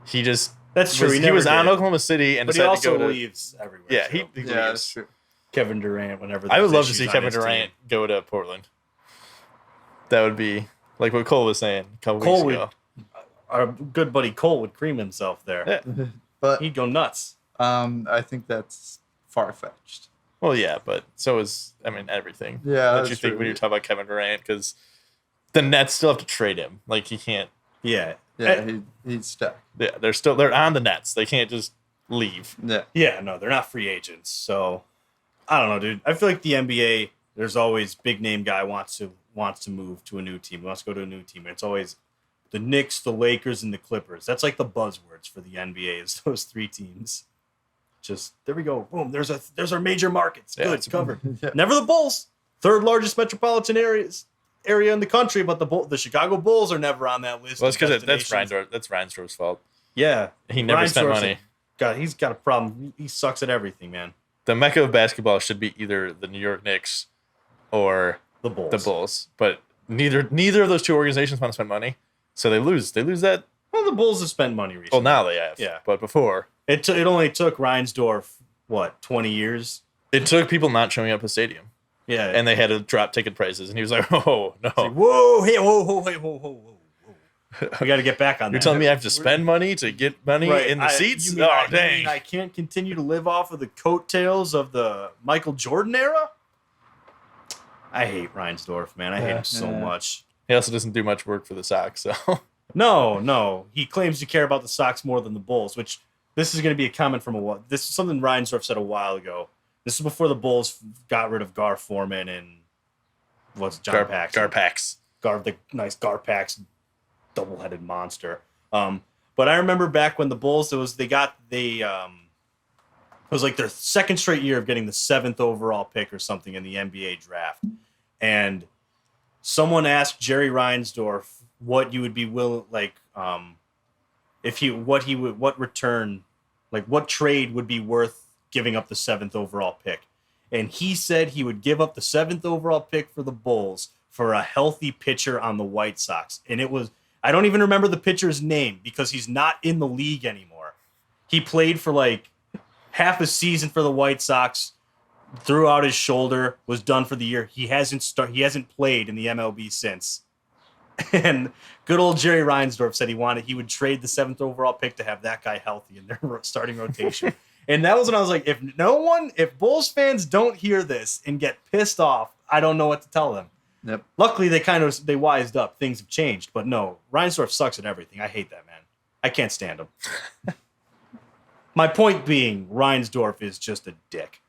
He just that's true. He was on Oklahoma City and but decided he also to go leaves everywhere. Yeah, he leaves. That's true. Kevin Durant whenever. I would love to see Kevin Durant go to Portland. That would be like what Cole was saying a couple weeks ago. Our good buddy Cole would cream himself there. Yeah. But he'd go nuts. I think that's far-fetched. Well, yeah, but so is everything. Yeah, that you think when you talk about Kevin Durant, because the Nets still have to trade him. Like he can't. Yeah, he's stuck. Yeah, they're on the Nets. They can't just leave. Yeah, no, they're not free agents. So I don't know, dude. I feel like the NBA, there's always big name guy wants to move to a new team. Wants to go to a new team. And it's always the Knicks, the Lakers, and the Clippers. That's like the buzzwords for the NBA is those three teams. Just there we go. Boom. There's our major markets. Good, it's covered. Yeah. Never the Bulls. Third largest metropolitan area in the country, but the Chicago Bulls are never on that list. Well, it's because that's Reinsdorf's fault. Yeah, he never spent money. God, he's got a problem. He sucks at everything, man. The mecca of basketball should be either the New York Knicks or the Bulls. But neither of those two organizations want to spend money, so they lose. They lose that. Well, the Bulls have spent money recently. Well, now they have. Yeah, but before it only took Reinsdorf 20 years. It took people not showing up at the stadium. Yeah, and they had to drop ticket prices, and he was like, "Oh no, like, whoa, hey, whoa. We got to get back on that." You're telling me I have to spend money to get money in the seats? Dang! I can't continue to live off of the coattails of the Michael Jordan era. I hate Reinsdorf, man. I hate him so much. He also doesn't do much work for the Sox, so. No. He claims to care about the Sox more than the Bulls, which this is going to be a comment from this is something Reinsdorf said a while ago. This is before the Bulls got rid of Gar Forman and John Paxson. The nice Garpax double-headed monster. But I remember back when the Bulls, it was like their second straight year of getting the 7th overall pick or something in the NBA draft. And someone asked Jerry Reinsdorf what you would be willing, what trade would be worth giving up the 7th overall pick. And he said he would give up the 7th overall pick for the Bulls for a healthy pitcher on the White Sox. And it was, I don't even remember the pitcher's name because he's not in the league anymore. He played for like half a season for the White Sox, threw out his shoulder, was done for the year. He hasn't played in the MLB since. And good old Jerry Reinsdorf said he would trade the 7th overall pick to have that guy healthy in their starting rotation. And that was when I was like, if Bulls fans don't hear this and get pissed off, I don't know what to tell them. Yep. Luckily, they wised up. Things have changed. But no, Reinsdorf sucks at everything. I hate that man. I can't stand him. My point being, Reinsdorf is just a dick.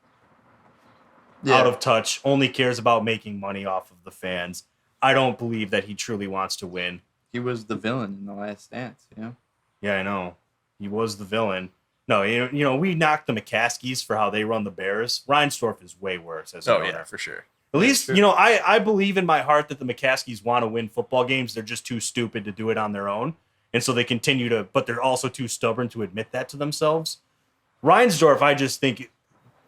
Yeah. Out of touch, only cares about making money off of the fans. I don't believe that he truly wants to win. He was the villain in The Last Dance, Yeah, I know. He was the villain. No, we knocked the McCaskies for how they run the Bears. Reinsdorf is way worse as an owner. Yeah, for sure. At least, I believe in my heart that the McCaskies want to win football games. They're just too stupid to do it on their own. And so they continue to, but they're also too stubborn to admit that to themselves. Reinsdorf, I just think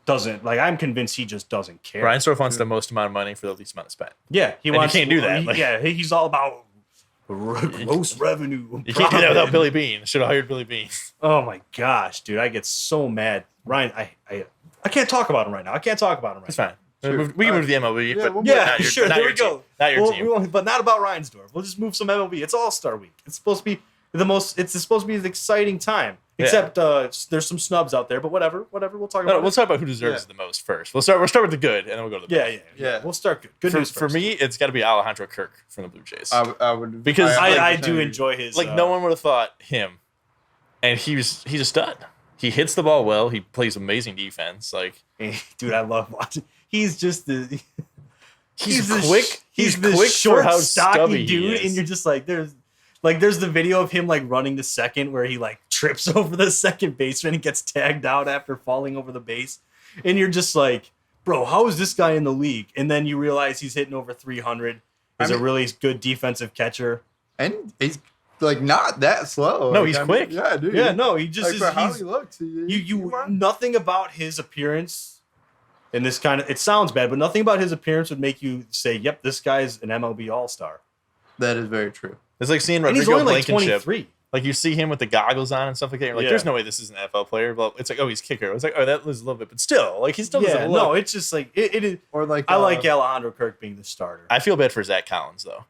doesn't, I'm convinced he just doesn't care. Reinsdorf wants the most amount of money for the least amount of spend. Yeah, he can't do that. He's all about gross revenue. You can't do that without Billy Bean. Should have hired Billy Bean. Oh my gosh, dude, I get so mad. Ryan, I can't talk about him right now. It's fine. Sure. We can move to the MLB, but sure. There we go. Not your team. But not about Reinsdorf. We'll just move some MLB. It's All-Star week. It's supposed to be It's supposed to be an exciting time. Yeah. Except there's some snubs out there, but whatever. We'll talk No, about. we'll talk about who deserves it the most first. We'll start with the good, and then we'll go to the bad. Yeah. We'll start good. Good news For first. me, it's got to be Alejandro Kirk from the Blue Jays. I would Because I do enjoy his. Like no one would have thought him, and he's a stud. He hits the ball well. He plays amazing defense. Like, dude, I love watching. He's just the. he's the quick. He's He's the quick short, for how stocky stubby dude, he is. and you're just like, there's the video of him like running the second where he like trips over the second baseman and gets tagged out after falling over the base, and you're just like, bro, how is this guy in the league? And then you realize he's hitting over 300. He's a really good defensive catcher, and he's like not that slow. No, Like, he's I mean, quick. Yeah, dude. Yeah, no, he just Like, is. for how He's, he looks, you nothing about his appearance, and this kind of it sounds bad, but nothing about his appearance would make you say, "Yep, this guy's an MLB All Star." That is very true. It's like seeing And he's Rodrigo only like Blankenship. 23. Like you see him with the goggles on and stuff like that. You're like, Yeah. there's no way this is an NFL player. But it's like, oh, he's kicker. It's like, oh, that was a little bit, but still, like he still Yeah, doesn't look. no, it's just like it is. Or like I like Alejandro Kirk being the starter. I feel bad for Zach Collins though,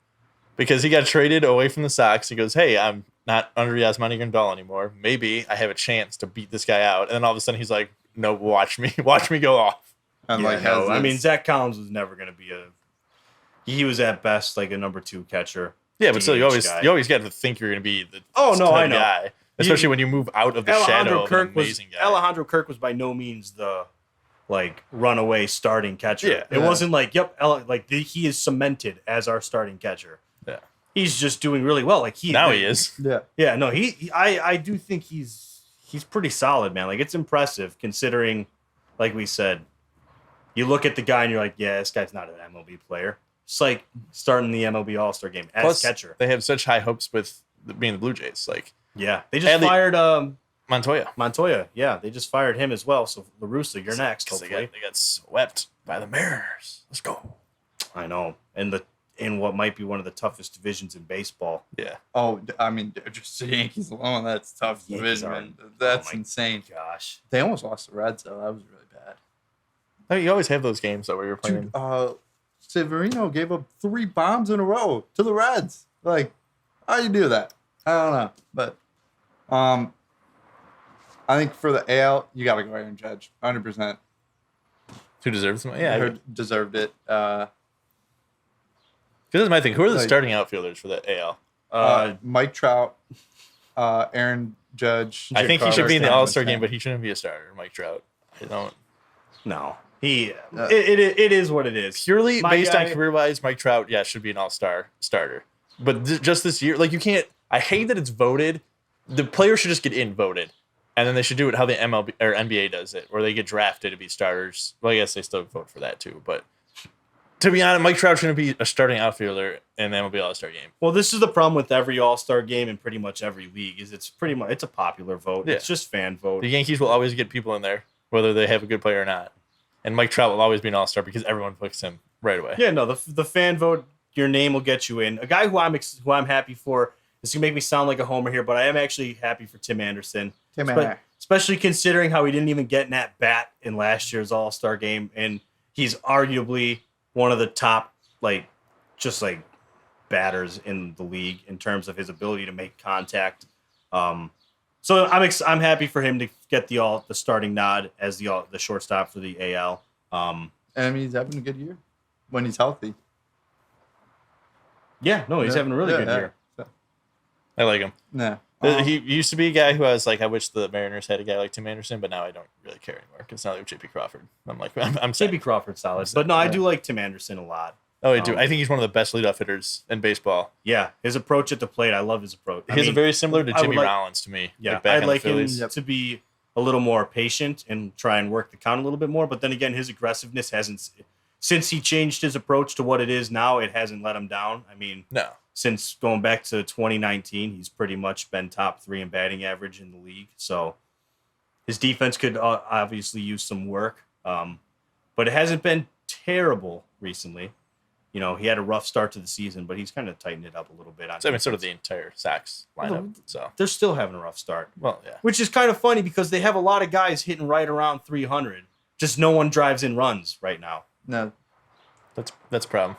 because he got traded away from the Sox. He goes, hey, I'm not under Yasmani Grandal anymore. Maybe I have a chance to beat this guy out. And then all of a sudden he's like, no, watch me go off. And Yeah, like no, has I mean, this- Zach Collins was never going to be a. He was at best like a number 2 catcher. Yeah, but still, you DH guy. always got to think you're going to be the Oh, no, stud I know. guy, especially when you move out of the shadow of an amazing guy. Alejandro Kirk was by no means the like runaway starting catcher. Yeah. It wasn't like he is cemented as our starting catcher. Yeah. He's just doing really well. Like Now he is. Yeah. Yeah, no, I do think he's pretty solid, man. Like it's impressive considering, like we said, you look at the guy and you're like, yeah, this guy's not an MLB player. It's like starting the MLB All-Star game as Plus, catcher. they have such high hopes with being the Blue Jays. Like Yeah, they just And they- fired Montoya. Montoya. Yeah, they just fired him as well. So La Russa, you're next. 'Cause Hopefully, they got swept by the Mariners. Let's go. I know. In what might be one of the toughest divisions in baseball. Yeah. Oh, I mean, just the Yankees alone, that's tough Yankees division. are- Man. That's oh my insane. Gosh, They almost lost the Reds, though. That was really bad. No, you always have those games though where you're playing. Dude, Severino gave up 3 bombs in a row to the Reds. Like, how you do that? I don't know. But I think for the AL, you got to go Aaron Judge. 100%. Who deserves them? I Yeah. heard deserved it. This is my thing. Who are the Like- starting outfielders for the AL? Mike Trout, Aaron Judge. I think he should be in the Giancarlo All-Star game, Stanton. but he shouldn't be a starter. Mike Trout. I don't. no, it is what it is. Purely My based guy- on career-wise, Mike Trout, yeah, should be an All-Star starter. But just this year, like you can't. I hate that it's voted. The players should just get in voted, and then they should do it how the MLB or NBA does it, where they get drafted to be starters. Well, I guess they still vote for that too. But to be honest, Mike Trout shouldn't be a starting outfielder in the MLB All-Star game. Well, this is the problem with every All-Star game in pretty much every league. Is it's a popular vote. Yeah. It's just fan vote. The Yankees will always get people in there, whether they have a good player or not. And Mike Trout will always be an All-Star because everyone picks him right away. Yeah, no, the fan vote, your name will get you in. A guy who I'm happy for. This can make me sound like a homer here, but I am actually happy for Tim Anderson. Especially considering how he didn't even get an at bat in last year's All-Star game, and he's arguably one of the top batters in the league in terms of his ability to make contact. So I'm happy for him to get the starting nod as the shortstop for the AL. And I mean, he's having a good year when he's healthy. Yeah, no, he's having a really good year. I like him. No. He used to be a guy who I was like, I wish the Mariners had a guy like Tim Anderson, but now I don't really care anymore because now they have J.P. Crawford. I'm like, I'm sad. J.P. Crawford's solid, but no, I do like Tim Anderson a lot. Oh, I do. I think he's one of the best leadoff hitters in baseball. Yeah, his approach at the plate, I love his approach. He's very similar to I would Jimmy like- Rollins to me. Yeah, back I'd on the like him Phillies. to be a little more patient and try and work the count a little bit more. But then again, his aggressiveness hasn't, since he changed his approach to what it is now, it hasn't let him down. I mean, No. since going back to 2019, he's pretty much been top 3 in batting average in the league. So his defense could obviously use some work, but it hasn't been terrible recently. You know, he had a rough start to the season, but he's kind of tightened it up a little bit. So, I mean, sort of the entire Sox lineup. So, They're still having a rough start. well, yeah. Which is kind of funny because they have a lot of guys hitting right around 300. Just no one drives in runs right now. No. That's a problem.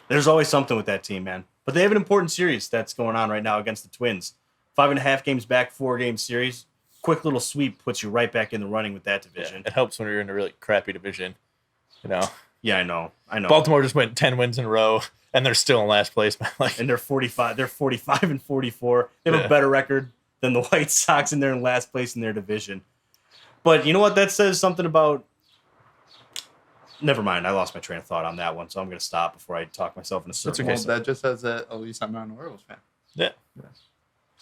There's always something with that team, man. But they have an important series that's going on right now against the Twins. 5.5 games back, 4-game series. Quick little sweep puts you right back in the running with that division. Yeah, it helps when you're in a really crappy division. Yeah, I know. Baltimore just went 10 wins in a row, and they're still in last place. And they're 45. They're 45 and 44. They have a better record than the White Sox, and they're in last place in their division. But you know what? That says something about. Never mind. I lost my train of thought on that one, so I'm going to stop before I talk myself in a circle. Well, that just says that at least I'm not an Orioles fan. Yeah.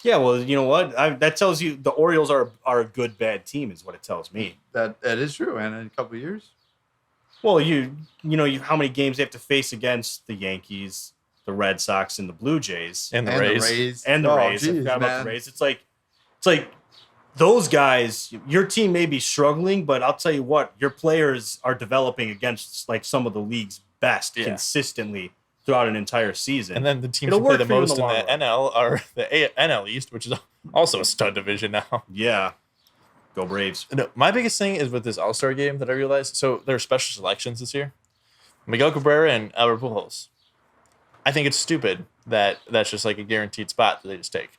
Yeah, well, you know what? That tells you the Orioles are a good, bad team is what it tells me. That is true. And in a couple of years. Well, you know how many games they have to face against the Yankees, the Red Sox, and the Blue Jays. And the Rays. And the Rays. I forgot about the Rays. It's like those guys, your team may be struggling, but I'll tell you what, your players are developing against like some of the league's best consistently throughout an entire season. And then the teams who play the most in the NL are the NL East, which is also a stud division now. Yeah. Go Braves. No, my biggest thing is with this All-Star game that I realized. So there are special selections this year. Miguel Cabrera and Albert Pujols. I think it's stupid that that's just like a guaranteed spot that they just take.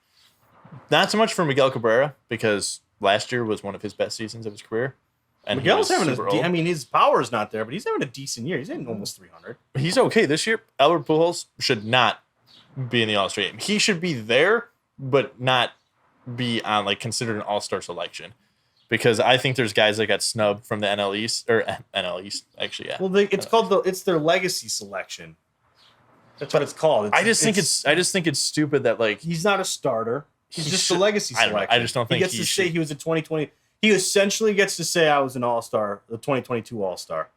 Not so much for Miguel Cabrera, because last year was one of his best seasons of his career. And Miguel's having his power is not there, but he's having a decent year. He's hitting almost 300. He's okay this year. Albert Pujols should not be in the All-Star game. He should be there, but not be on like considered an All-Star selection. Because I think there's guys that got snubbed from the NL East or NL East, actually. Yeah. Well, it's their legacy selection. That's what it's called. I just think it's stupid that like he's not a starter. He's just a legacy selection. I just don't think he gets to say he was a 2020. He essentially gets to say I was an All-Star, the 2022 All-Star.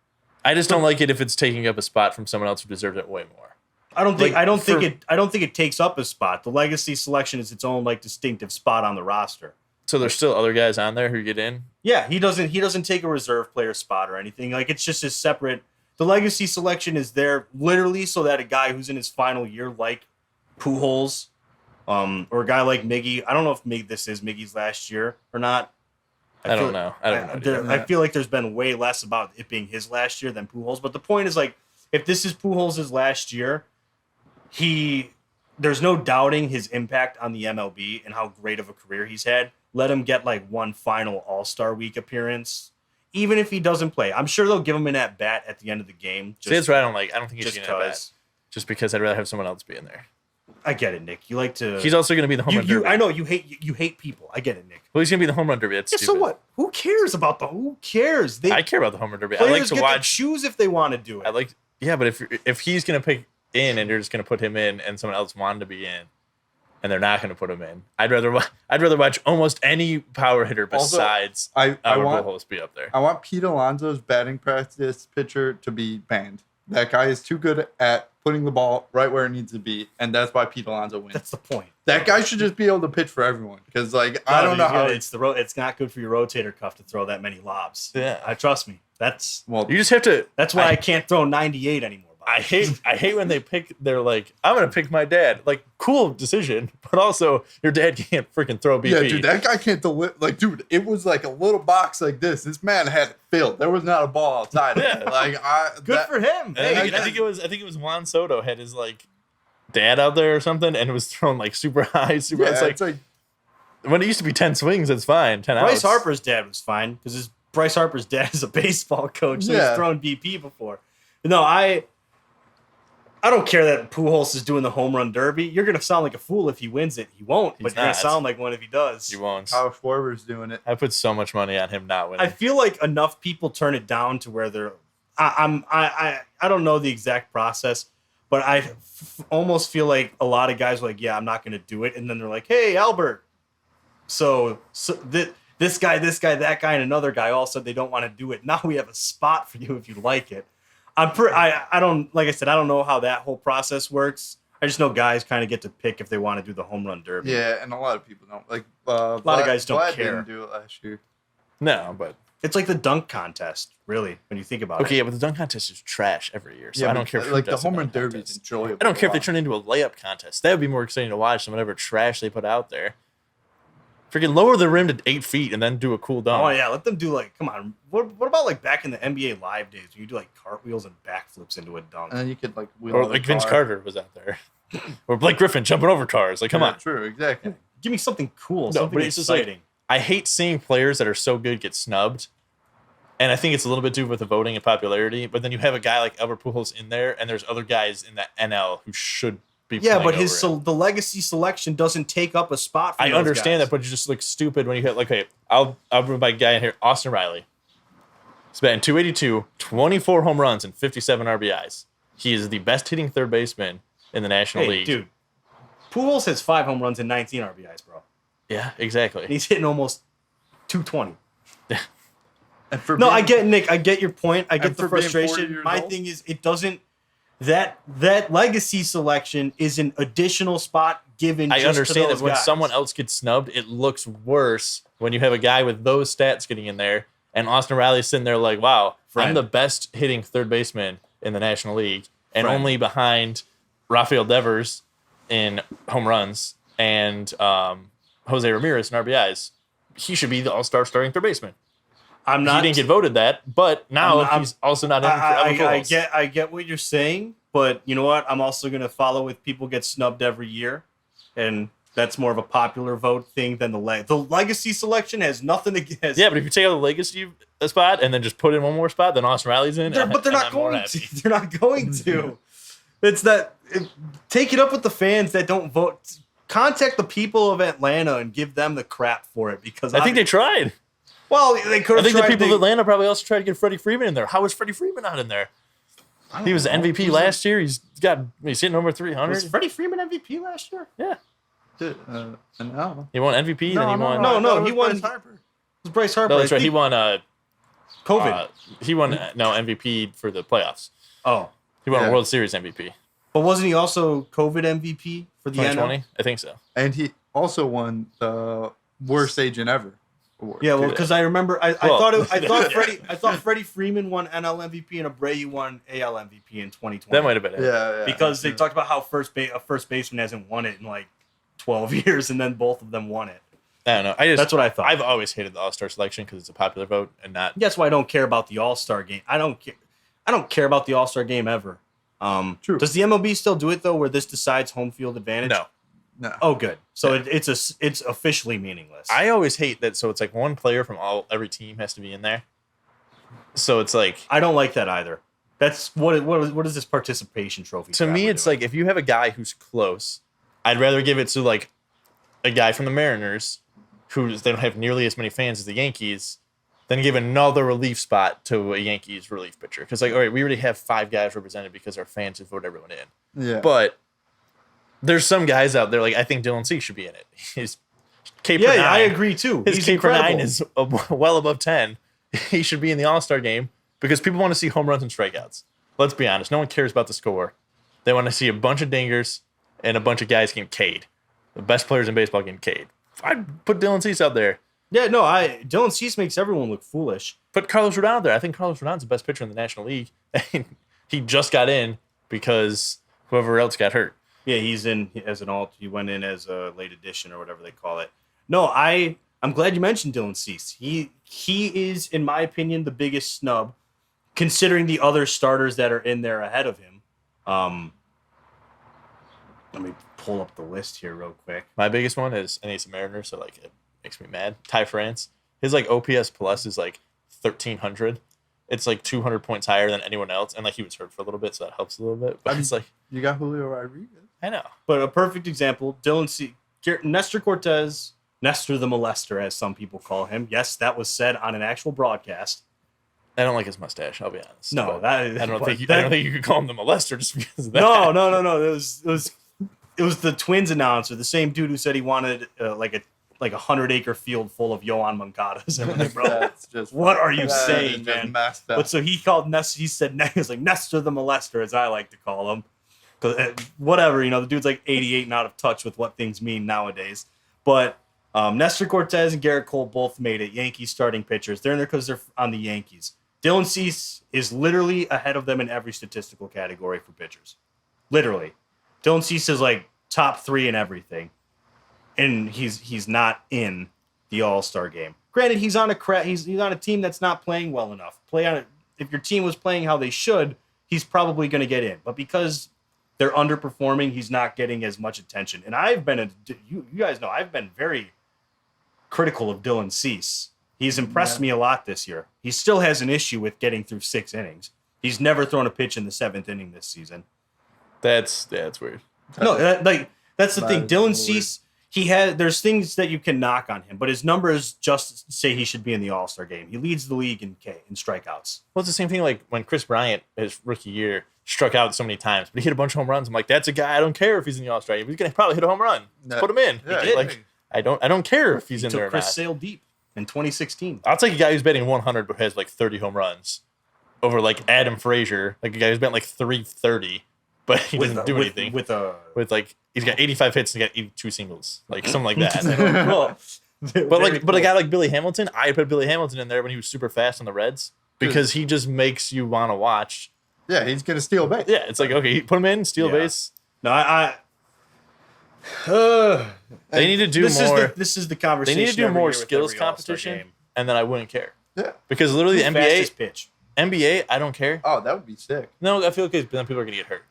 I just don't like it if it's taking up a spot from someone else who deserves it way more. I don't think it takes up a spot. The legacy selection is its own like distinctive spot on the roster. So there's still other guys on there who get in? Yeah, he doesn't take a reserve player spot or anything. Like it's just a separate. The legacy selection is there literally so that a guy who's in his final year like Pujols, or a guy like Miggy. I don't know if this is Miggy's last year or not. I don't know. I feel like there's been way less about it being his last year than Pujols. But the point is like if this is Pujols' last year, there's no doubting his impact on the MLB and how great of a career he's had. Let him get like one final All-Star Week appearance, even if he doesn't play. I'm sure they'll give him an at-bat at the end of the game. See, that's what I don't like. I don't think he's going to at-bat. Just because I'd rather have someone else be in there. I get it, Nick. You like to... He's also going to be the home run derby. I know, you hate people. I get it, Nick. Well, he's going to be the home run derby. That's stupid. So what? Who cares about who cares? I care about the home run derby. Players I like to watch... to choose if they want to do it. Yeah, but if he's going to pick in and you're just going to put him in and someone else wanted to be in, and they're not going to put him in. I'd rather watch almost any power hitter besides I want Pujols be up there. I want Pete Alonso's batting practice pitcher to be banned. That guy is too good at putting the ball right where it needs to be, and that's why Pete Alonso wins. That's the point. That guy should just be able to pitch for everyone because, I don't know how it's not good for your rotator cuff to throw that many lobs. Yeah, trust me. You just have to. That's why I can't throw 98 anymore. I hate when they pick. They're like, I'm gonna pick my dad. Like, cool decision, but also your dad can't freaking throw BP. Yeah, dude, that guy can't deliver. Like, dude, it was like a little box like this. This man had it filled. There was not a ball outside. Yeah, good for him. I think it was Juan Soto had his like dad out there or something, and it was thrown like super high. It's like when it used to be 10 swings, it's fine. 10 outs. Bryce Harper's dad was fine because Bryce Harper's dad is a baseball coach. So he's thrown BP before. No, I don't care that Pujols is doing the home run derby. You're going to sound like a fool if he wins it. He won't, but you're going to sound like one if he does. He won't. Kyle Schwarber's doing it. I put so much money on him not winning. I feel like enough people turn it down to where they're... I don't know the exact process, but I almost feel like a lot of guys are like, yeah, I'm not going to do it. And then they're like, hey, Albert. So this guy, that guy, and another guy all said they don't want to do it. Now we have a spot for you if you like it. I don't, like I said, I don't know how that whole process works. I just know guys kind of get to pick if they want to do the home run derby. Yeah, and a lot of people don't. Like a lot of guys don't care. Didn't do it last year. No, but it's like the dunk contest, really, when you think about it. Okay, yeah, but the dunk contest is trash every year, so I don't care. Like the home run derby is enjoyable. I don't care if they turn it into a layup contest. That would be more exciting to watch than whatever trash they put out there. Freaking lower the rim to 8 feet and then do a cool dunk. Oh yeah, let them do come on. What about like back in the NBA Live days when you do like cartwheels and backflips into a dunk? And then you could wheel or like Vince Carter was out there. or Blake Griffin jumping over cars. Like, come on. True, exactly. Give me something cool, No, something but it's just like, exciting. I hate seeing players that are so good get snubbed. And I think it's a little bit due with the voting and popularity. But then you have a guy like Albert Pujols in there, and there's other guys in that NL who should be playing but over him. the legacy selection doesn't take up a spot for I those understand guys. that, but you just look stupid when you hit, like, hey, I'll bring my guy in here, Austin Riley. He's batting 282, 24 home runs, and 57 RBIs. He is the best hitting third baseman in the National League. Dude, Pujols has 5 home runs and 19 RBIs, bro. Yeah, exactly. And he's hitting almost 220. And for No, being- I get Nick. I get your point. I get And the for being 40 frustration. years My old? thing is, it doesn't. That legacy selection is an additional spot given. I just understand to that those when guys. someone else gets snubbed, it looks worse when you have a guy with those stats getting in there, and Austin Riley's sitting there like, wow, I'm Friend. the best hitting third baseman in the National League, and Friend. only behind Rafael Devers in home runs and Jose Ramirez in RBIs. He should be the all-star starting third baseman. I'm not. He didn't get voted that, but now I'm- he's also not in for I Albert Pujols. I get what you're saying, but you know what? I'm also going to follow with people get snubbed every year, and that's more of a popular vote thing than the legacy selection has nothing against. Yeah, but if you take out the legacy spot and then just put in one more spot, then Austin Riley's in. But they're not I'm more going happy. to. They're not going to. It's that. Take it up with the fans that don't vote. Contact the people of Atlanta and give them the crap for it because I think they tried. Well, they could I have think the tried. people of Atlanta probably also tried to get Freddie Freeman in there. How was Freddie Freeman not in there? He was the MVP last year. He's hitting over 300. Was Freddie Freeman MVP last year? Yeah, No. he won MVP. Then he won. No, he won- Bryce Harper. It was Bryce Harper. No, that's I right. He think won. COVID. He won MVP for the playoffs. Oh, He won Yeah. a World Series MVP. but wasn't he also COVID MVP for the 2020, NL? I think so. And he also won the worst agent ever award. Yeah, well, too. because I remember I Well, thought Freddie Freeman won NL MVP and Abreu won AL MVP in 2020. That might have been it. yeah. because they talked about how a first baseman hasn't won it in like 12 years, and then both of them won it. I don't know. That's what I thought. I've always hated the All-Star selection because it's a popular vote and not. That's why I don't care about the All-Star game. I don't care about the All-Star game ever. True. Does the MLB still do it though, where this decides home field advantage? No. Oh, good. So it's officially meaningless. I always hate that. So it's like one player from every team has to be in there. So it's like, I don't like that either. That's what is this participation trophy? to crap me, we're it's doing? like if you have a guy who's close, I'd rather give it to like a guy from the Mariners who they don't have nearly as many fans as the Yankees, than give another relief spot to a Yankees relief pitcher. Because like, all right, we already have 5 guys represented because our fans have voted everyone in. Yeah. But there's some guys out there, like I think Dylan Cease should be in it. His K per 9, I agree too. His He's K per 9 incredible. is well above 10. He should be in the All-Star game because people want to see home runs and strikeouts. Let's be honest. No one cares about the score. They want to see a bunch of dingers and a bunch of guys getting K'd. The best players in baseball getting K'd. I'd put Dylan Cease out there. Yeah, no, Dylan Cease makes everyone look foolish. Put Carlos Rodon out there. I think Carlos Rodon's the best pitcher in the National League. And he just got in because whoever else got hurt. Yeah, he's in as an alt. He went in as a late addition or whatever they call it. No, I'm glad you mentioned Dylan Cease. He is, in my opinion, the biggest snub, considering the other starters that are in there ahead of him. Let me pull up the list here real quick. My biggest one is, and he's a Mariner, so like it makes me mad. Ty France. His like OPS plus is like 1,300. It's like 200 points higher than anyone else, and like he was hurt for a little bit, so that helps a little bit. But it's like, You got Julio Rodriguez. I know. But a perfect example, Dylan Cease, Nestor Cortez, Nestor the Molester, as some people call him. Yes, that was said on an actual broadcast. I don't like his mustache. I'll be honest. No, But I don't but think you could call him the molester just because of that. No. It was the Twins announcer, the same dude who said he wanted like a 100-acre field full of Yohan Moncadas. And I'm like, bro, That's just what are you that is saying, just man? messed up. But so he called Nestor. He said he was like Nestor the Molester, as I like to call him. Because whatever, the dude's like 88 and out of touch with what things mean nowadays. But Nestor Cortez and Garrett Cole both made it. Yankees starting pitchers. They're in there because they're on the Yankees. Dylan Cease is literally ahead of them in every statistical category for pitchers. Literally. Dylan Cease is like top 3 in everything. And he's not in the All-Star game. Granted, he's on a team that's not playing well enough. If your team was playing how they should, he's probably going to get in. But because they're underperforming. He's not getting as much attention. And you guys know I've been very critical of Dylan Cease. He's impressed me a lot this year. He still has an issue with getting through 6 innings. He's never thrown a pitch in the 7th inning this season. That's weird. No, that's the thing. Dylan weird. Cease, there's things that you can knock on him, but his numbers just say he should be in the All-Star game. He leads the league in strikeouts. Well, it's the same thing like when Chris Bryant, his rookie year, struck out so many times, but he hit a bunch of home runs. I'm like, that's a guy I don't care if he's in the All-Star game. He's gonna probably hit a home run. Let's put him in. Yeah, Like, I don't care if he's in there or Chris not. Sale deep in 2016. I'll take a guy who's batting 100 but has like 30 home runs over like Adam Frazier, like a guy who's batting like 330, but he doesn't do anything. With like he's got 85 hits and he got 82 singles, like something like that. Well, But a guy like Billy Hamilton, I put Billy Hamilton in there when he was super fast on the Reds because he just makes you want to watch. Yeah, he's gonna steal base. Yeah, it's like okay, put him in, steal base. No, They need to do more. This is the conversation. They need to do every more year with skills every All-Star competition, game. and then I wouldn't care. Yeah. Because literally the Fastest pitch. NBA, I don't care. Oh, that would be sick. No, I feel like then people are gonna get hurt.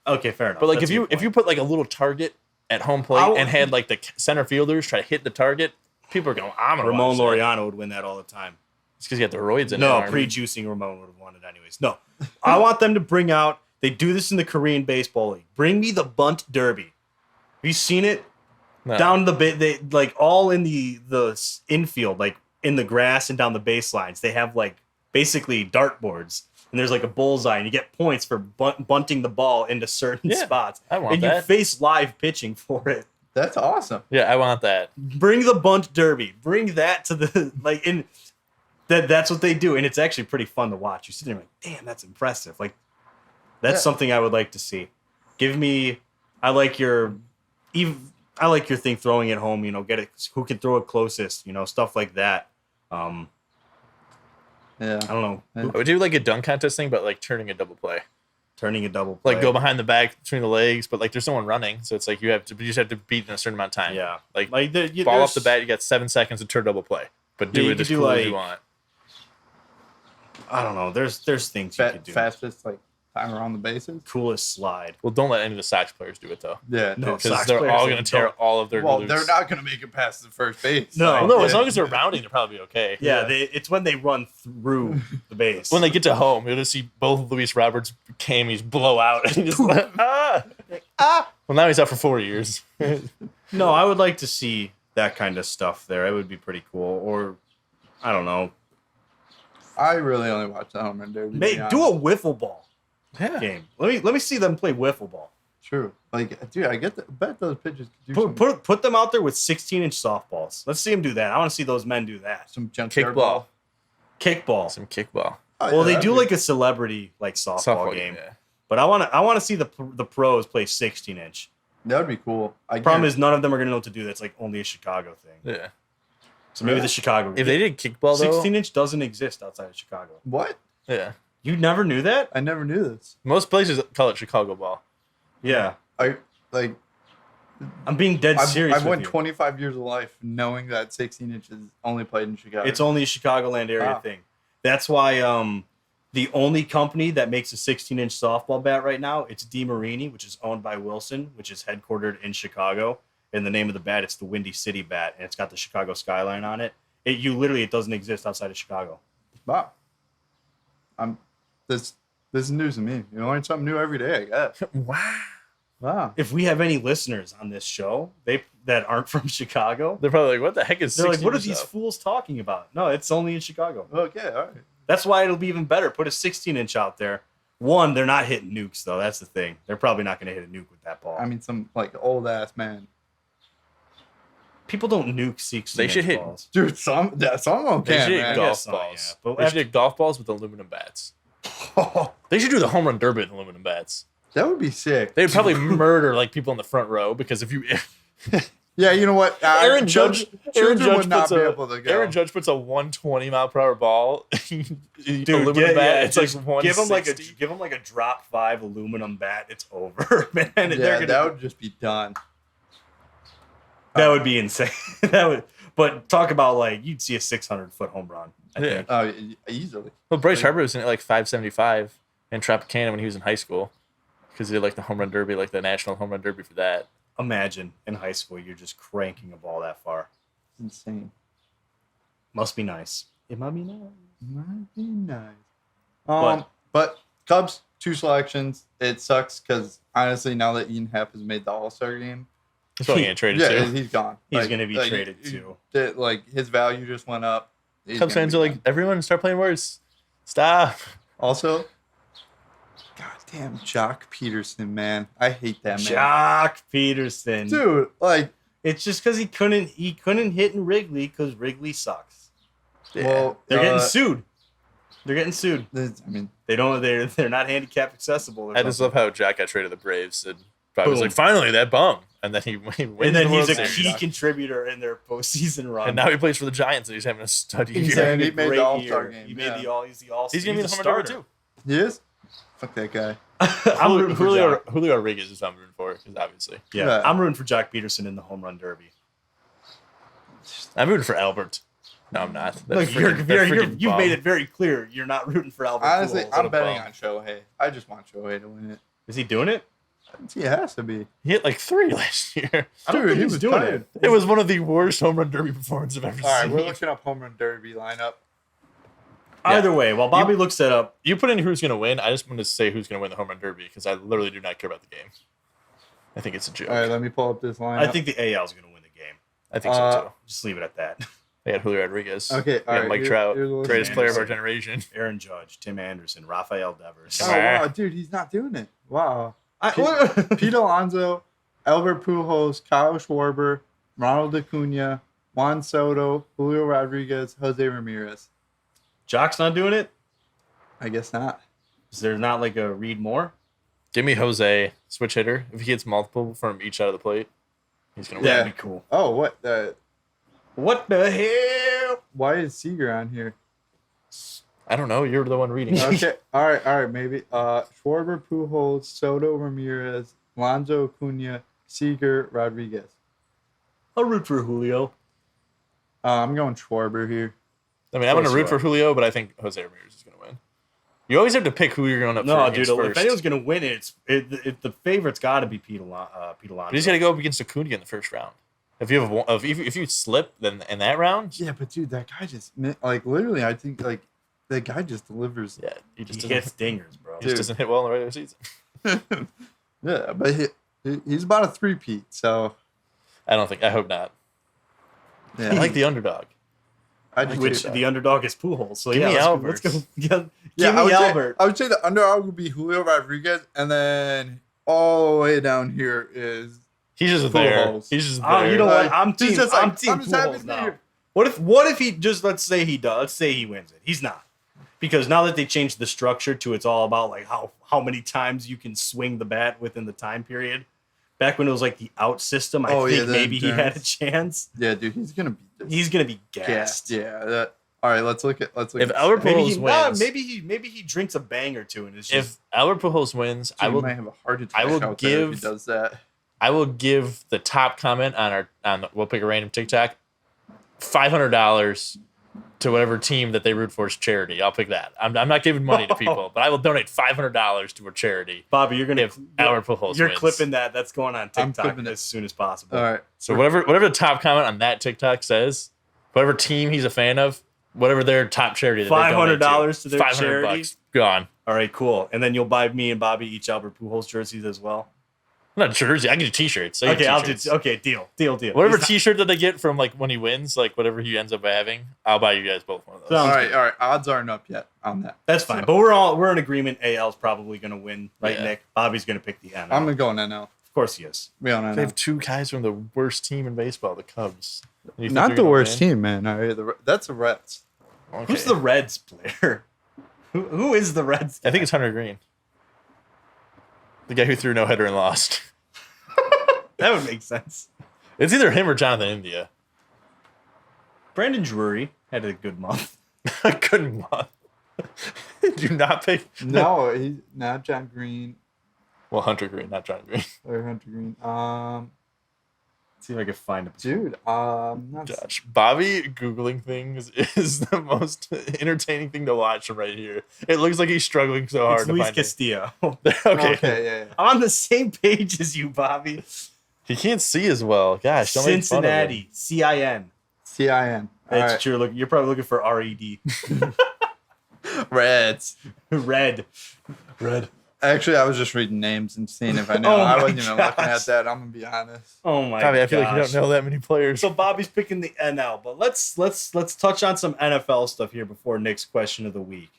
Okay, fair enough. But like That's a good if you point. put like a little target at home plate and had like the center fielders try to hit the target, people are going, I'm gonna Ramon watch that. Laureano would win that all the time. It's because you got the roids in No, there. pre-juicing Ramon would have won it anyways. No, I want them to bring out. They do this in the Korean Baseball League. Bring me the bunt derby. Have you seen it? No. Down the they like all in the infield, like in the grass and down the baselines. They have like basically dartboards, and there's like a bullseye, and you get points for bunting the ball into certain spots. I want and that. you face live pitching for it. That's awesome. Yeah, I want that. Bring the bunt derby. Bring that to the like in. That's what they do, and it's actually pretty fun to watch. You sit there like, damn, that's impressive. Like, that's something I would like to see. Give me, I like your thing throwing it home. You know, get it. Who can throw it closest? You know, stuff like that. Yeah. I don't know. Yeah. I would do like a dunk contest thing, but like turning a double play. Turning a double play. Like go behind the back between the legs, but like there's no one running, so it's like you just have to beat in a certain amount of time. Yeah. Like Like ball off the bat, you got 7 seconds to turn double play, but do you it as could do, cool as like, you want. I don't know. There's things you could do. Fastest like time around the bases. Coolest slide. Well, don't let any of the Sox players do it though, Yeah. No, because Sox they're players all that going to tear don't- all of their Well, glutes. they're not gonna make it past the first base. No. Well, no, as long as they're rounding, they're probably okay. Yeah, it's when they run through the base. When they get to home, you'll just see both of Luis Roberts' camies blow out, and he just like, ah. Well, now he's out for 4 years. No, I would like to see that kind of stuff there. It would be pretty cool. Or, I don't know. I really only watch the home run derby. to be Do honest. a wiffle ball Yeah. game. Let me see them play wiffle ball. True. Like, dude, I bet those pitchers could do Put them out there with 16-inch softballs. Let's see them do that. I want to see those men do that. some junkyard Kickball. ball. Kickball. Some kickball. Oh, Well, yeah, they that'd do be- like a celebrity like softball game. Yeah. But I want to see the pros play 16-inch. That would be cool. Problem is none of them are going to know what to do. That's like only a Chicago thing. Yeah. So maybe the Chicago. If they did kickball though, 16-inch doesn't exist outside of Chicago. What? yeah, You never knew that? I never knew this. most places call it Chicago ball. Yeah. I like. I'm being dead serious I've with went you. 25 years of life knowing that 16 inches only played in Chicago. It's only a Chicagoland area Wow. thing. That's why the only company that makes a 16-inch softball bat right now, it's DeMarini, which is owned by Wilson, which is headquartered in Chicago. And the name of the bat, it's the Windy City bat, and it's got the Chicago skyline on it. It doesn't exist outside of Chicago. Wow. This is news to me. You learn something new every day, I guess. Wow. Wow. If we have any listeners on this show that aren't from Chicago, They're probably like, what the heck is? they're like, 16 what are inches these up? fools talking about? No, it's only in Chicago. Okay, all right. That's why it'll be even better. Put a 16-inch out there. One, they're not hitting nukes, though. That's the thing. They're probably not going to hit a nuke with that ball. I mean, some like old ass man. People don't nuke 16-inch They should hit- balls. Dude, some of them They should can, hit man. golf guess so, balls. yeah. But They should after- hit golf balls with aluminum bats. They should do the home run derby with aluminum bats. That would be sick. They'd probably murder like people in the front row because if you Yeah, you know what? Aaron Judge would not puts be a able to go. Aaron Judge puts a 120-mile-per-hour ball. Dude, aluminum bat. It's like just 160. give them like a drop 5 aluminum bat. It's over, man. And they're Yeah, gonna, that would just be done. that would be insane. But talk about like you'd see a 600-foot home run. I Yeah. think. Oh, easily. Well, Bryce Harper was in at like 575 in Tropicana when he was in high school. because he did like the home run derby, like the national home run derby for that. Imagine in high school you're just cranking a ball that far. It's insane. Must be nice. It might be nice. Might be nice. But Cubs, 2 selections. It sucks because honestly, now that Ian Happ has made the All-Star game, He's probably getting traded yeah, too. he's gone. He's going to be traded too. Like his value just went up. He's Cubs gonna fans be are like, gone. everyone start playing worse. Stop. Also, goddamn Jock Peterson, man, I hate that man. Jock Peterson. Dude, like, It's just because he couldn't hit in Wrigley because Wrigley sucks. well, They're getting sued. They're getting sued. I mean, They're not handicap accessible. Or I just something. love how Jack got traded to the Braves and probably was Boom. like, finally, that bum. And then he wins And then the World he's a Series. key contributor in their postseason run. And now he plays for the Giants and he's having a study He's year. having he a made the great All-Star year. game, He made yeah. he's the All-Star. He's going to be the a home run derby starter. too. he is. Fuck that guy. I'm rooting for Jock. Julio Rodriguez is what I'm rooting for, because obviously. Yeah, Yeah. I'm rooting for Jock Peterson in the home run derby. I'm rooting for Albert. No, I'm not. That Look, freaking you've bum. made it very clear you're not rooting for Albert. Honestly, Pujols. I'm a betting bum. on Shohei. I just want Shohei to win it. Is he doing it? He has to be. He hit like 3 last year. I don't Dude, think he he's was doing tired. it. It was one of the worst home run derby performances I've ever All right, seen. we're looking up home run derby lineup. Either way, while Bobby looks that up, You put in who's going to win. I just wanted to say who's going to win the home run derby because I literally do not care about the game. I think it's a joke. All right, let me pull up this lineup. I think the AL is going to win the game. I think so too. Just leave it at that. They got Julio Rodriguez. Okay, They got all right, Mike here- Trout, here's the list. greatest player of our Anderson. generation. Aaron Judge, Tim Anderson, Rafael Devers. Oh wow, dude, he's not doing it. Wow. I- Pete Alonso, Albert Pujols, Kyle Schwarber, Ronald Acuna, Juan Soto, Julio Rodriguez, Jose Ramirez. Jock's not doing it? I guess not. Is there not like a Reed Moore? Give me Jose, switch hitter. If he gets multiple from each side of the plate, he's going to win. Yeah. That'd be cool. Oh, what? What the hell? Why is Seager on here? I don't know. You're the one reading. Okay, all right, maybe. Schwarber, Pujols, Soto, Ramirez, Alonso, Acuna, Seager, Rodriguez. I'll root for Julio. I'm going Schwarber here. I mean, I'm going to course you root for are. Julio, but I think Jose Ramirez is going to win. You always have to pick who you're going up No, for dude. against If first. anyone's going to win it, the favorite's got to be Pete Alonso. But he's got to go up against Acuna in the first round. If you have if you slip then in that round, Yeah, but dude, that guy just like literally. I think like that guy just delivers. yeah, he just He doesn't, hits dingers, bro. he just doesn't hit well in the regular season. Yeah, but he's about a 3-peat. So I hope not. yeah, I like the underdog. I just Which say that. the underdog is Pujols. So Give yeah, me let's go. Albert. Give Yeah, me Albert. I would say the underdog would be Julio Rodriguez, and then all the way down here is He's just there. Pujols. He's just Oh, there. you know what? Like, I'm he's team. just like, I'm team I'm just happy Pujols to be now. here. What if he just let's say he does? Let's say he wins it. He's not, because now that they changed the structure to it's all about like how many times you can swing the bat within the time period. Back when it was like the out system, I Oh, yeah, think the maybe he had a endurance. chance. Yeah, dude, he's gonna be He's gonna be gassed. gassed. Yeah. All right, let's look at If at Albert stats. Maybe Pujols maybe he drinks a bang or two and it's if just Albert Pujols wins, Dude, he might have a heart attack. I will out there if he give- does that. I will give the top comment we'll pick a random TikTok $500 to whatever team that they root for as charity. I'll pick that. I'm not giving money to people, but I will donate $500 to a charity Bobby. You're gonna if Albert Pujols you're wins. clipping that. That's going on I'm TikTok clipping it. as soon as possible. All right, So whatever the top comment on that TikTok says, whatever team he's a fan of, whatever their top charity that they donate $500 to their $500 charity? gone. All right, cool. And then you'll buy me and Bobby each Albert Pujols jerseys as well. Not jersey. I get t-shirts. I get Okay, I'll do. t-shirts. Okay, deal. Whatever He's not- t-shirt that they get from like when he wins, like whatever he ends up having, I'll buy you guys both one of those. Sounds all right. Odds aren't up yet on that. That's fine, So, but we're in agreement. AL's probably going to win, right, Yeah. Nick? Bobby's going to pick the NL. I'm gonna go in NL. Of course he is. We on They NL. have 2 guys from the worst team in baseball, the Cubs. You think Not they're the gonna worst win? team, man. All right, that's the Reds. Okay. Who's the Reds player? Who is the Reds? I think it's Hunter Green, the guy who threw no hitter and lost. That would make sense. It's either him or Jonathan India. Brandon Drury had a good month. I couldn't. Do not pick. No, he's not John Green Well, Hunter Green, not John Green. or Hunter Green. See if I can find it. Dude, not Josh, Bobby Googling things is the most entertaining thing to watch right here. It looks like he's struggling so hard It's to Luis find it. Castillo. okay, yeah. I'm on the same page as you, Bobby. He can't see as well. Gosh, don't make fun of him. Cincinnati, CIN. CIN. That's All true. Look, you're probably looking for RED. right. Reds. Red. Actually, I was just reading names and seeing if I know. Oh I my wasn't even looking gosh. at that. I'm gonna be honest. Oh my Bobby, god. I feel like you don't know that many players. So Bobby's picking the NL, but let's touch on some NFL stuff here before Nick's question of the week.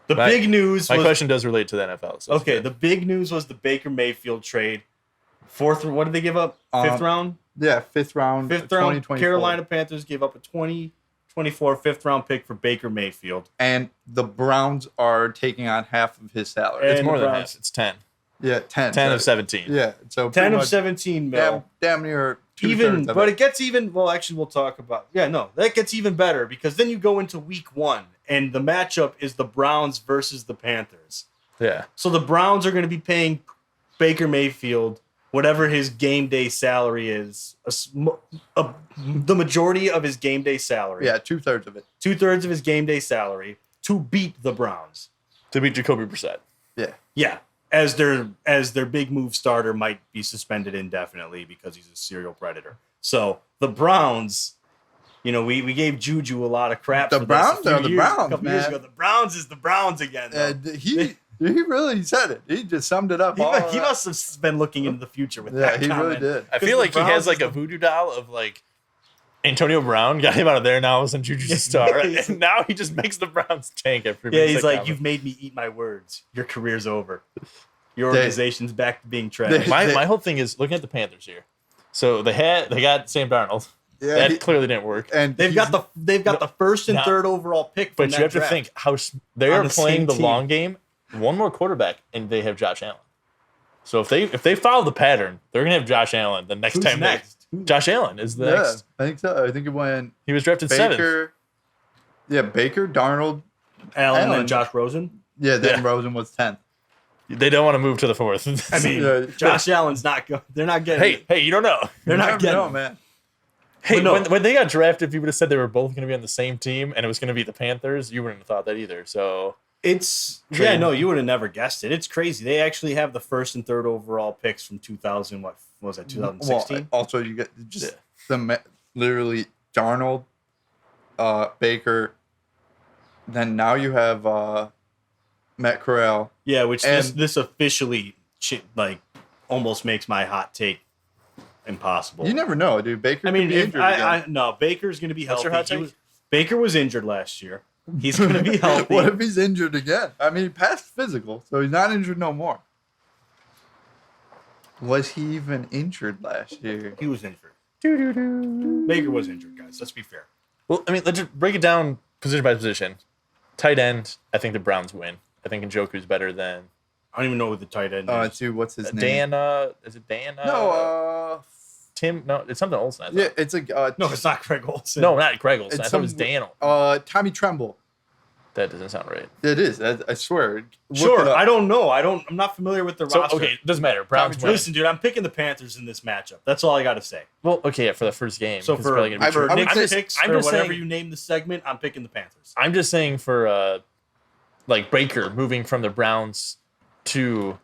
The big news My was question does relate to the NFL. So okay. The big news was the Baker Mayfield trade. Fourth, what did they give up? Fifth round. Yeah, fifth round. Fifth round. 2024. Carolina Panthers gave up a 2024 fifth round pick for Baker Mayfield. And the Browns are taking on half of his salary. And it's more the than Browns- half. It's 10. Yeah, 10. 10 of 17. Yeah, so 10 pretty of much 17 mil. damn near Even, two-thirds of but it. it gets even. Well, actually, we'll talk about. Yeah, no, that gets even better because then you go into week 1, and the matchup is the Browns versus the Panthers. Yeah. So the Browns are going to be paying Baker Mayfield whatever his game day salary is, the majority of his game day salary. Yeah, 2/3 of it. 2/3 of his game day salary to beat the Browns. To beat Jacoby Brissett. Yeah. Yeah, as their big move starter might be suspended indefinitely because he's a serial predator. So the Browns, we gave Juju a lot of crap. The for Browns this a few are the years- Browns, a couple years man. ago. The Browns is the Browns again. Though. He really said it. He just summed it up. He must have been looking into the future with that he comment. really did. I feel like he Browns has like is a voodoo doll of like Antonio Brown, got him out of there, now all of a sudden Juju's a star. And now he just makes the Browns tank after he Yeah, makes he's that like, comment. you've made me eat my words. Your career's over. Your organization's back to being trash. My whole thing is looking at the Panthers here. So they got Sam Darnold. Yeah, That clearly didn't work. and They've got the first and Now- third overall pick from But that you have to draft. think how they On are the same playing the team. long game. One more quarterback, and they have Josh Allen. So if they follow the pattern, they're gonna have Josh Allen the next Who's time. next? Josh Allen is the yeah, next. I think so. I think it went He was drafted seventh. Baker. Yeah, Baker, Darnold. Allen Allen. and Josh Rosen. Yeah, then Yeah. Rosen was 10th. They don't want to move to the fourth. I mean, Yeah. Josh Allen's not going. They're not getting. hey, you don't know. they're You not never getting. know, man. Hey, But no. when they got drafted, if you would have said they were both going to be on the same team and it was going to be the Panthers, you wouldn't have thought that either. So It's Trade. no, you would have never guessed it. It's crazy. They actually have the first and third overall picks from 2000. What was that? 2016. Well, also, you get just literally Darnold, Baker. Then now you have Matt Corral. Yeah, which and- this officially almost makes my hot take impossible. You never know, dude. Baker. I mean, could be if injured I again. no, Baker's going to be What's healthy. your hot take? Baker was injured last year. He's going to be healthy. What if he's injured again? I mean, he passed physical, so he's not injured no more. Was he even injured last year? He was injured. Baker was injured, guys. Let's be fair. well, I mean, let's just break it down position by position. Tight end, I think the Browns win. I think Njoku's better than I don't even know what the tight end is. Dude, what's his name? Dan. Is it Dan? No, Tim. No, it's something Olsen. I thought. yeah, it's a No, it's not Greg Olsen. No, not Greg Olsen. It's I thought it was some- Dan. Tommy Tremble. That doesn't sound right. It is. I swear. Look it Sure. up. I don't know. I'm not familiar with the So roster. okay, doesn't matter. Browns Tommy win. Listen, dude, I'm picking the Panthers in this matchup. That's all I got to say. Well, okay, yeah, for the first game. So 'cause it's for, probably gonna be for true. Nick's I'm just- picks I'm or just whatever saying- you name the segment, I'm picking the Panthers. I'm just saying for like Baker moving from the Browns to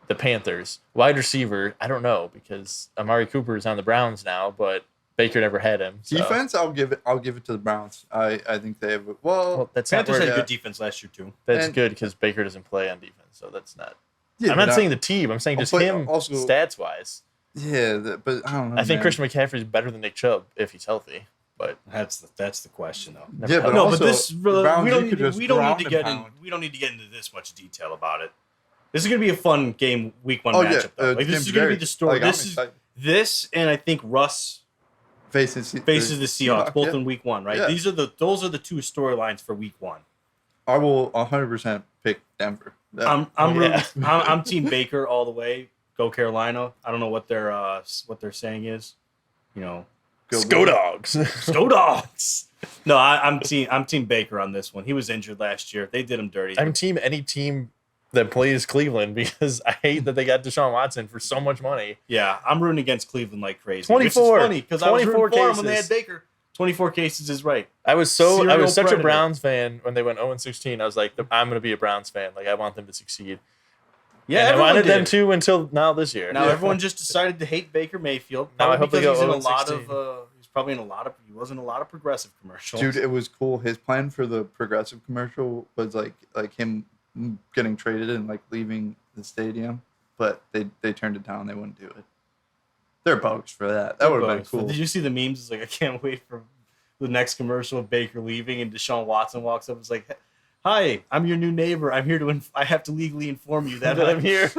the Panthers. Wide receiver, I don't know because Amari Cooper is on the Browns now, but Baker never had him. So. Defense, I'll give it to the Browns. I think they have. Well, that's not Panthers where, had yeah. good defense last year too. that's and- good because Baker doesn't play on defense, so that's not. Yeah, I'm but not saying the team. I'm saying I'll just play- him also- stats wise. Yeah, but I don't know. I think man. Christian McCaffrey is better than Nick Chubb if he's healthy, but That's the question though. never Yeah, had but him. No, also, but this the we Browns, don't you could need, just we don't ground need to and get in pound. we don't need to get into this much detail about it. This is gonna be a fun game, week 1 Oh yeah, matchup though. Like it's this is gonna gonna be be the story. like, I'm this is excited. this and I think Russ faces the Seahawks both yeah. in week 1, right? Yeah. Those are the two storylines for week 1. I will 100% pick Denver. I'm Yeah. I'm Team Baker all the way. Go Carolina. I don't know what their saying is. Go Go Dogs. Go Dogs. No, I'm Team Baker on this one. He was injured last year. They did him dirty. I'm team any team that plays Cleveland because I hate that they got Deshaun Watson for so much money. Yeah, I'm rooting against Cleveland like crazy. 24. Which is funny because I was rooting 24 for them when they cases. had Baker. 24 cases is right. I was Serial such predator. a Browns fan when they went 0-16. I was like, I'm going to be a Browns fan. Like, I want them to succeed. Yeah, and I everyone wanted them did. to until now this year. Now everyone just decided to hate Baker Mayfield. Now I hope they because go he's in a lot 0-16. of. He's probably in a lot of. He was in a lot of progressive commercials. Dude, it was cool. His plan for the progressive commercial was like him getting traded and like leaving the stadium, but they turned it down. They wouldn't do it. They're bogus for that. That would have been cool. Did you see the memes? It's like I can't wait for the next commercial of Baker leaving and Deshaun Watson walks up. It's like, "Hi, I'm your new neighbor. I'm here to. I have to legally inform you that I'm here."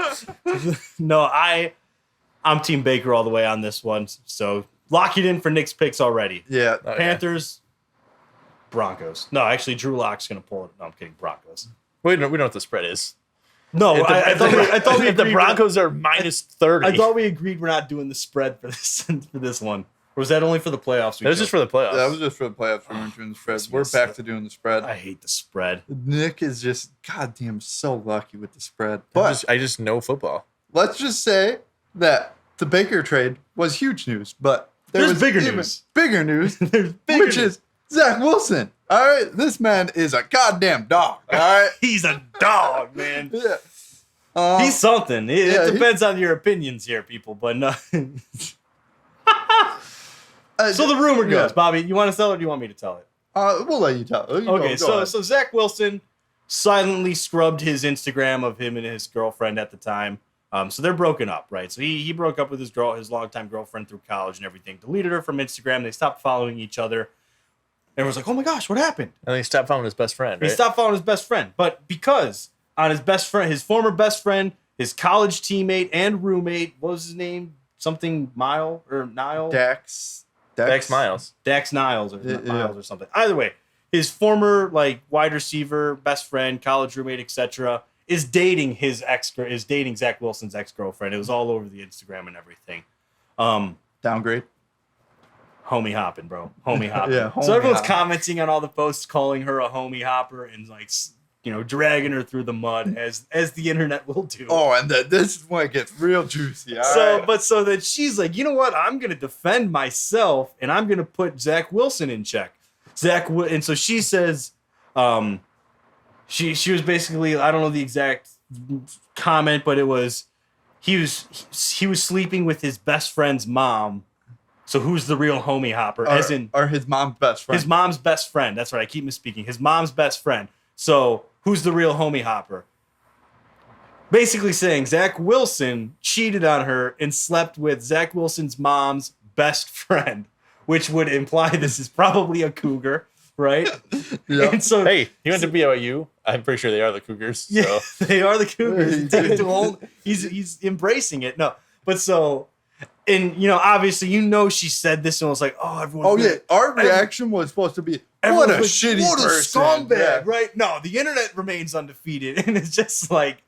No, I'm Team Baker all the way on this one. So lock it in for Nick's picks already. Yeah. Oh, Panthers, Broncos. No, actually, Drew Lock's gonna pull it. No, I'm kidding. Broncos. We know what the spread is. No, I thought we if the agreed- Broncos are minus 30. I thought we agreed we're not doing the spread for this one. Or was that only for the playoffs? It was just for the playoffs. That was just for the playoffs. We weren't doing the spread. We're back to doing the spread. I hate the spread. Nick is just goddamn so lucky with the spread. But I just know football. let's just say that the Baker trade was huge news. But There's was bigger even news. Bigger news, There's bigger which news. is Zach Wilson. All right, this man is a goddamn dog. All right, He's a dog, man. yeah. He's something. It yeah, depends on your opinions here, people. But no. So the rumor goes, yeah. Bobby, you want to tell it or do you want me to tell it? We'll let you tell. Okay, so Zach Wilson silently scrubbed his Instagram of him and his girlfriend at the time. So they're broken up, right? So he broke up with his longtime girlfriend through college and everything. Deleted her from Instagram. They stopped following each other. Everyone's like, "Oh my gosh, what happened?" And he stopped following his best friend, right? He stopped following his best friend, but because on his best friend, his former best friend, his college teammate and roommate, what was his name? Something Nile. Dax Miles. Dax Niles or Yeah. Miles or something. Either way, his former wide receiver, best friend, college roommate, etc., is dating Zach Wilson's ex-girlfriend. It was all over the Instagram and everything. Downgrade. Homie hopping, bro. Homie hopping. Yeah, so homie everyone's hopping. commenting on all the posts, calling her a homie hopper and dragging her through the mud as the internet will do. Oh, and this is when it gets real juicy. All right? So that she's like, you know what? I'm gonna defend myself and I'm gonna put Zach Wilson in check. And so she says, she was basically, I don't know the exact comment, but it was he was sleeping with his best friend's mom. So who's the real homie hopper? Or his mom's best friend. His mom's best friend. That's right. I keep misspeaking. His mom's best friend. So who's the real homie hopper? Basically saying Zach Wilson cheated on her and slept with Zach Wilson's mom's best friend, which would imply this is probably a cougar, right? Yeah. And so Hey, he went to BYU. I'm pretty sure they are the Cougars. yeah, So. they are the cougars. He took it to a whole- he's embracing it. No, but so. And, obviously, she said this and was like, oh, everyone. Oh, yeah. Our reaction was supposed to be, what a shitty what person. a scumbag, Yeah. right? No, the internet remains undefeated. And it's just like,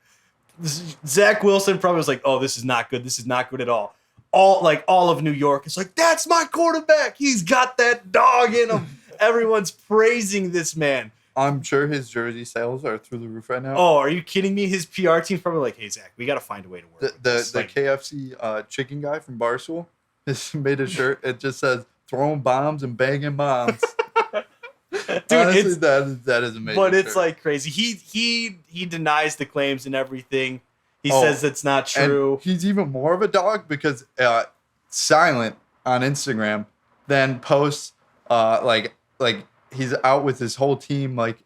Zach Wilson probably was like, oh, this is not good. This is not good at all. All of New York is like, that's my quarterback. He's got that dog in him. Everyone's praising this man. I'm sure his jersey sales are through the roof right now. Oh, are you kidding me? His PR team's probably like, hey, Zach, we got to find a way to work with The this. Like, KFC chicken guy from Barstool has made a shirt. It just says throwing bombs and banging moms. dude, Honestly, that is amazing. but it's shirt. like crazy. He denies the claims and everything. He Oh, says that's not true. And he's even more of a dog because Silent on Instagram then posts like he's out with his whole team like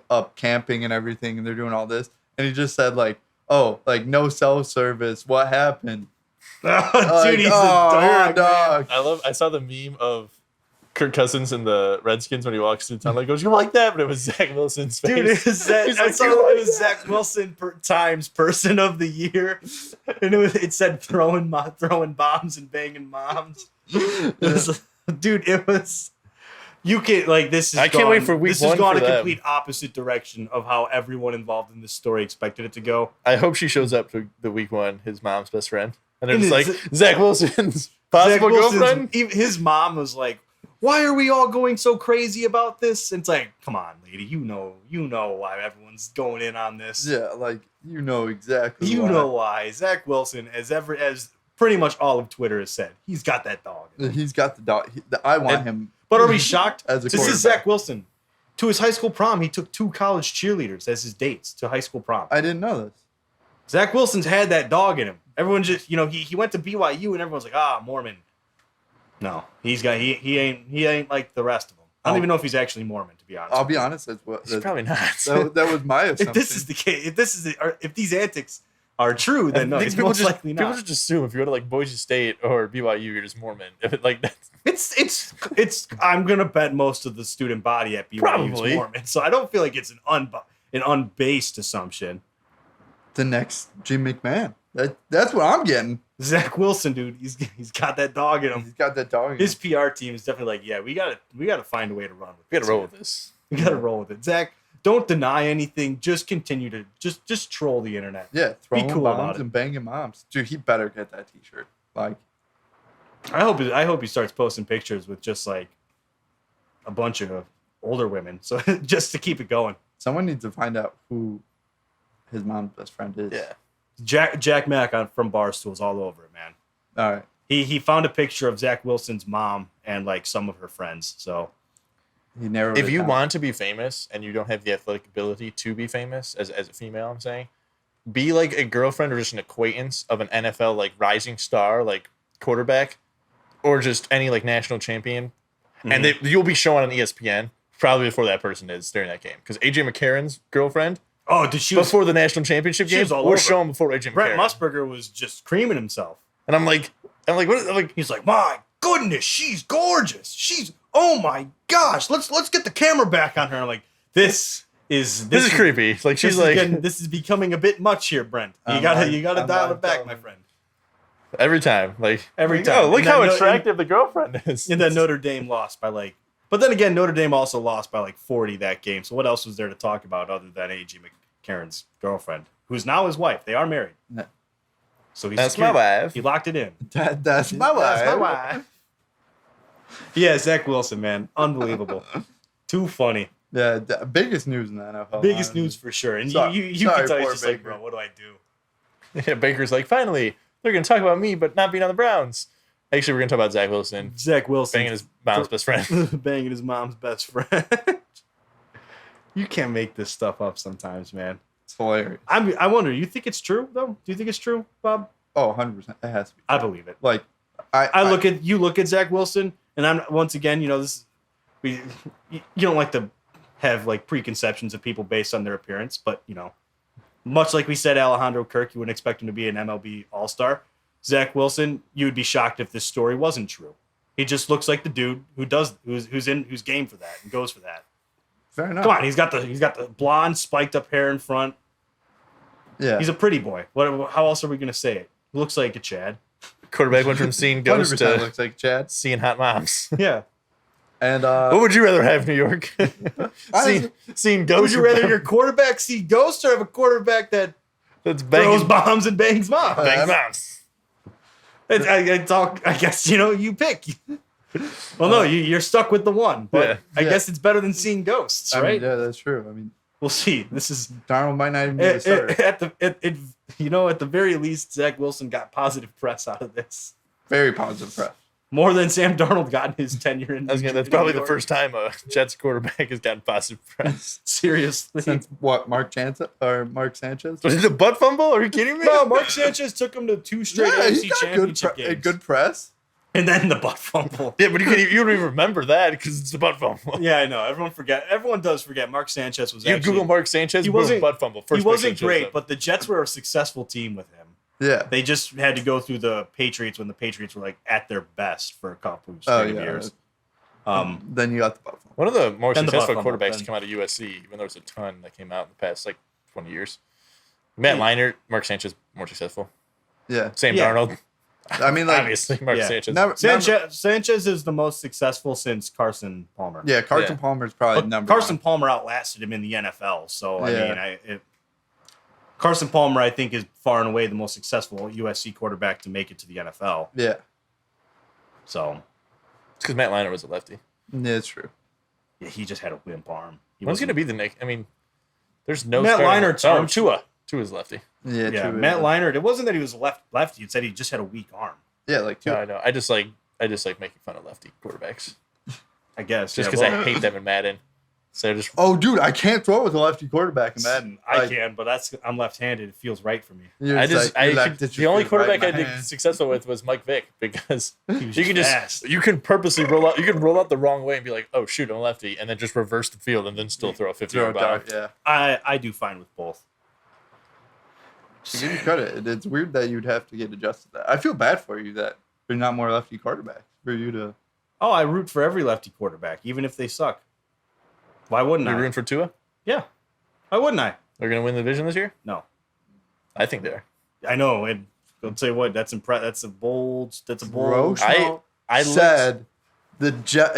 up camping and everything, and they're doing all this, and he just said no cell service. What happened? Dude, he's you're a dog. I saw the meme of Kirk Cousins and the Redskins when he walks through town. Like, goes, you're like that, but it was Zach Wilson's face. Dude, it was He's like, it was Zach Wilson times person of the year, and it said throwing bombs and banging moms. Dude, it was. You can this is. I can't wait for week This has one gone for a them. complete opposite direction of how everyone involved in this story expected it to go. I hope she shows up to the week one, his mom's best friend. And they're And just like, it's- Zach Wilson's possible Zach Wilson's- girlfriend? His mom was like, "Why are we all going so crazy about this?" And it's like, come on, lady, you know why everyone's going in on this. Yeah, You know exactly. You why. know why. Zach Wilson, as pretty much all of Twitter has said, he's got that dog. He's got the dog. I want him. But are we shocked? As a This is quarterback. Zach Wilson. To his high school prom, he took 2 college cheerleaders as his dates to high school prom. I didn't know this. Zach Wilson's had that dog in him. Everyone just, he went to BYU and everyone's like, Mormon. No, he ain't like the rest of them. I don't even know if he's actually Mormon, to be honest. I'll be honest. He's probably not. That was my assumption. If this is the case, if these antics are true, then no, it's most likely not. People just assume if you go to like Boise State or BYU, you're just Mormon. If it like that's It's. I'm gonna bet most of the student body at BYU Probably. is Mormon, so I don't feel like it's an unbased assumption. The next Jim McMahon. That's what I'm getting. Zach Wilson, dude, he's got that dog in him. He's got that dog. His PR team is definitely like, yeah, we gotta find a way to run with. we gotta roll with this. We gotta roll with it. Zach, don't deny anything. Just continue to just troll the internet. Yeah, throwing cool about bombs it. and banging moms. Dude, he better get that T-shirt. Like, I hope he starts posting pictures with just like a bunch of older women, so just to keep it going. someone needs to find out who his mom's best friend is. Yeah. Jack Mack from Barstool's all over it, man. All right. He found a picture of Zach Wilson's mom and like some of her friends. So He narrowed If it you down. want to be famous and you don't have the athletic ability to be famous as a female, I'm saying, be like a girlfriend or just an acquaintance of an NFL like rising star, like quarterback, or just any like national champion, and you'll be showing on ESPN probably before that person is during that game. Because AJ McCarron's girlfriend, before the national championship she game, was all we're over. showing before AJ Brent McCarron. Musburger was just creaming himself. And I'm like, what? I'm like, He's like, my goodness, she's gorgeous. Oh my gosh, let's get the camera back on her. I'm like, this is creepy. Like she's like this is becoming a bit much here, Brent. You I'm gotta like- dial I'm it back, like- my friend. every time, Every time. Oh, look And how then attractive the girlfriend is. And then Notre Dame lost by like, but then again, Notre Dame also lost by like 40 that game. So what else was there to talk about other than A.J. McCarron's girlfriend, who's now his wife? They are married. No. So That's my wife. He locked it in. That's my wife. That's my wife. Yeah, Zach Wilson, man, unbelievable, too funny. Yeah, the biggest news in the NFL. Biggest news for sure. And Sorry- you sorry, can tell he's poor just like, Baker. bro, what do I do? Yeah, Baker's like, finally, they're going to talk about me, but not being on the Browns. Actually, we're going to talk about Zach Wilson Zach Wilson banging his mom's best friend. banging his mom's best friend. You can't make this stuff up sometimes, man. It's hilarious. I wonder, you think it's true though? Do you think it's true, Bob? Oh, 100%. It has to be. I believe it. Like, I look at Zach Wilson, and I'm once again, you don't like to have like preconceptions of people based on their appearance, but much like we said, Alejandro Kirk, you wouldn't expect him to be an MLB All-Star. Zach Wilson, you would be shocked if this story wasn't true. He just looks like the dude who's game for that and goes for that. Fair enough. Come on, he's got the blonde spiked up hair in front. Yeah. He's a pretty boy. How else are we gonna say it? He looks like a Chad. Quarterback went from seeing ghosts 100% to looks like Chad. seeing hot moms. Yeah. And What would you rather have, New York? seeing ghosts. Would you rather your quarterback see ghosts or have a quarterback that that's throws banging, bombs and bangs moms? banging moms? I guess you pick. Well, no, you're stuck with the one, but Yeah. I guess it's better than seeing ghosts, I right? mean, yeah, that's true. I mean, We'll see. This is Darnold might not even be a starter. at the very least, Zach Wilson got positive press out of this. Very positive press. More than Sam Darnold got in his tenure in. That's in probably New the York. first time a Jets quarterback has gotten positive press. Seriously. Since what, Mark Sanchez? Was it a butt fumble? Are you kidding me? No, Mark Sanchez took him to 2 straight Yeah, AFC he got championship games. good press. And then the butt fumble. Yeah, but you don't even remember that because it's the butt fumble. Yeah, I know. Everyone does forget. Mark Sanchez was You actually. Google Mark Sanchez, he boom, wasn't- butt fumble. He First wasn't picture great, shows up. but the Jets were a successful team with him. Yeah. They just had to go through the Patriots when the Patriots were like at their best for a couple of Oh, straight yeah. years. Then you got the Buffalo. One of the more And the successful butt fumble, quarterbacks then. to come out of USC, even though there's a ton that came out in the past like 20 years. Matt Leinart, Mark Sanchez, more successful. Yeah. Sam Yeah. Darnold, I mean, like, obviously. Mark Yeah. Sanchez. Sanchez is the most successful since Carson Palmer. yeah, Carson Yeah. Palmer's probably But number Carson one. Palmer outlasted him in the NFL. So Yeah. Carson Palmer, I think, is far and away the most successful USC quarterback to make it to the NFL. Yeah. So It's because Matt Leinart was a lefty. Yeah, it's true. yeah, he just had a limp arm. Who's going to be the next? I mean, there's no Matt starting- Leinart's Oh, arm- Tua. Tua's lefty. Yeah, true. Matt Leinart. It wasn't that he was lefty. It said he just had a weak arm. Yeah, like Tua. No, I know. I just like making fun of lefty quarterbacks. I guess. Just because I hate them in Madden. So just Oh, dude, I can't throw with a lefty quarterback in Madden. I can, but I'm left-handed. It feels right for me. The only quarterback I did successful with was Mike Vick because you can fast. you can purposely roll out. You can roll out the wrong way and be like, oh shoot, I'm a lefty, and then just reverse the field and then still throw a 50-yard bomb. Yeah. I do fine with both. To give you credit, it's weird that you'd have to get adjusted to that. I feel bad for you that there's not more lefty quarterbacks for you to. Oh, I root for every lefty quarterback, even if they suck. Why wouldn't You're I? rooting for Tua? Yeah. Why wouldn't I? They're gonna win the division this year? No. I think they are. I know, and I'll tell you what, that's a bold. Roche I said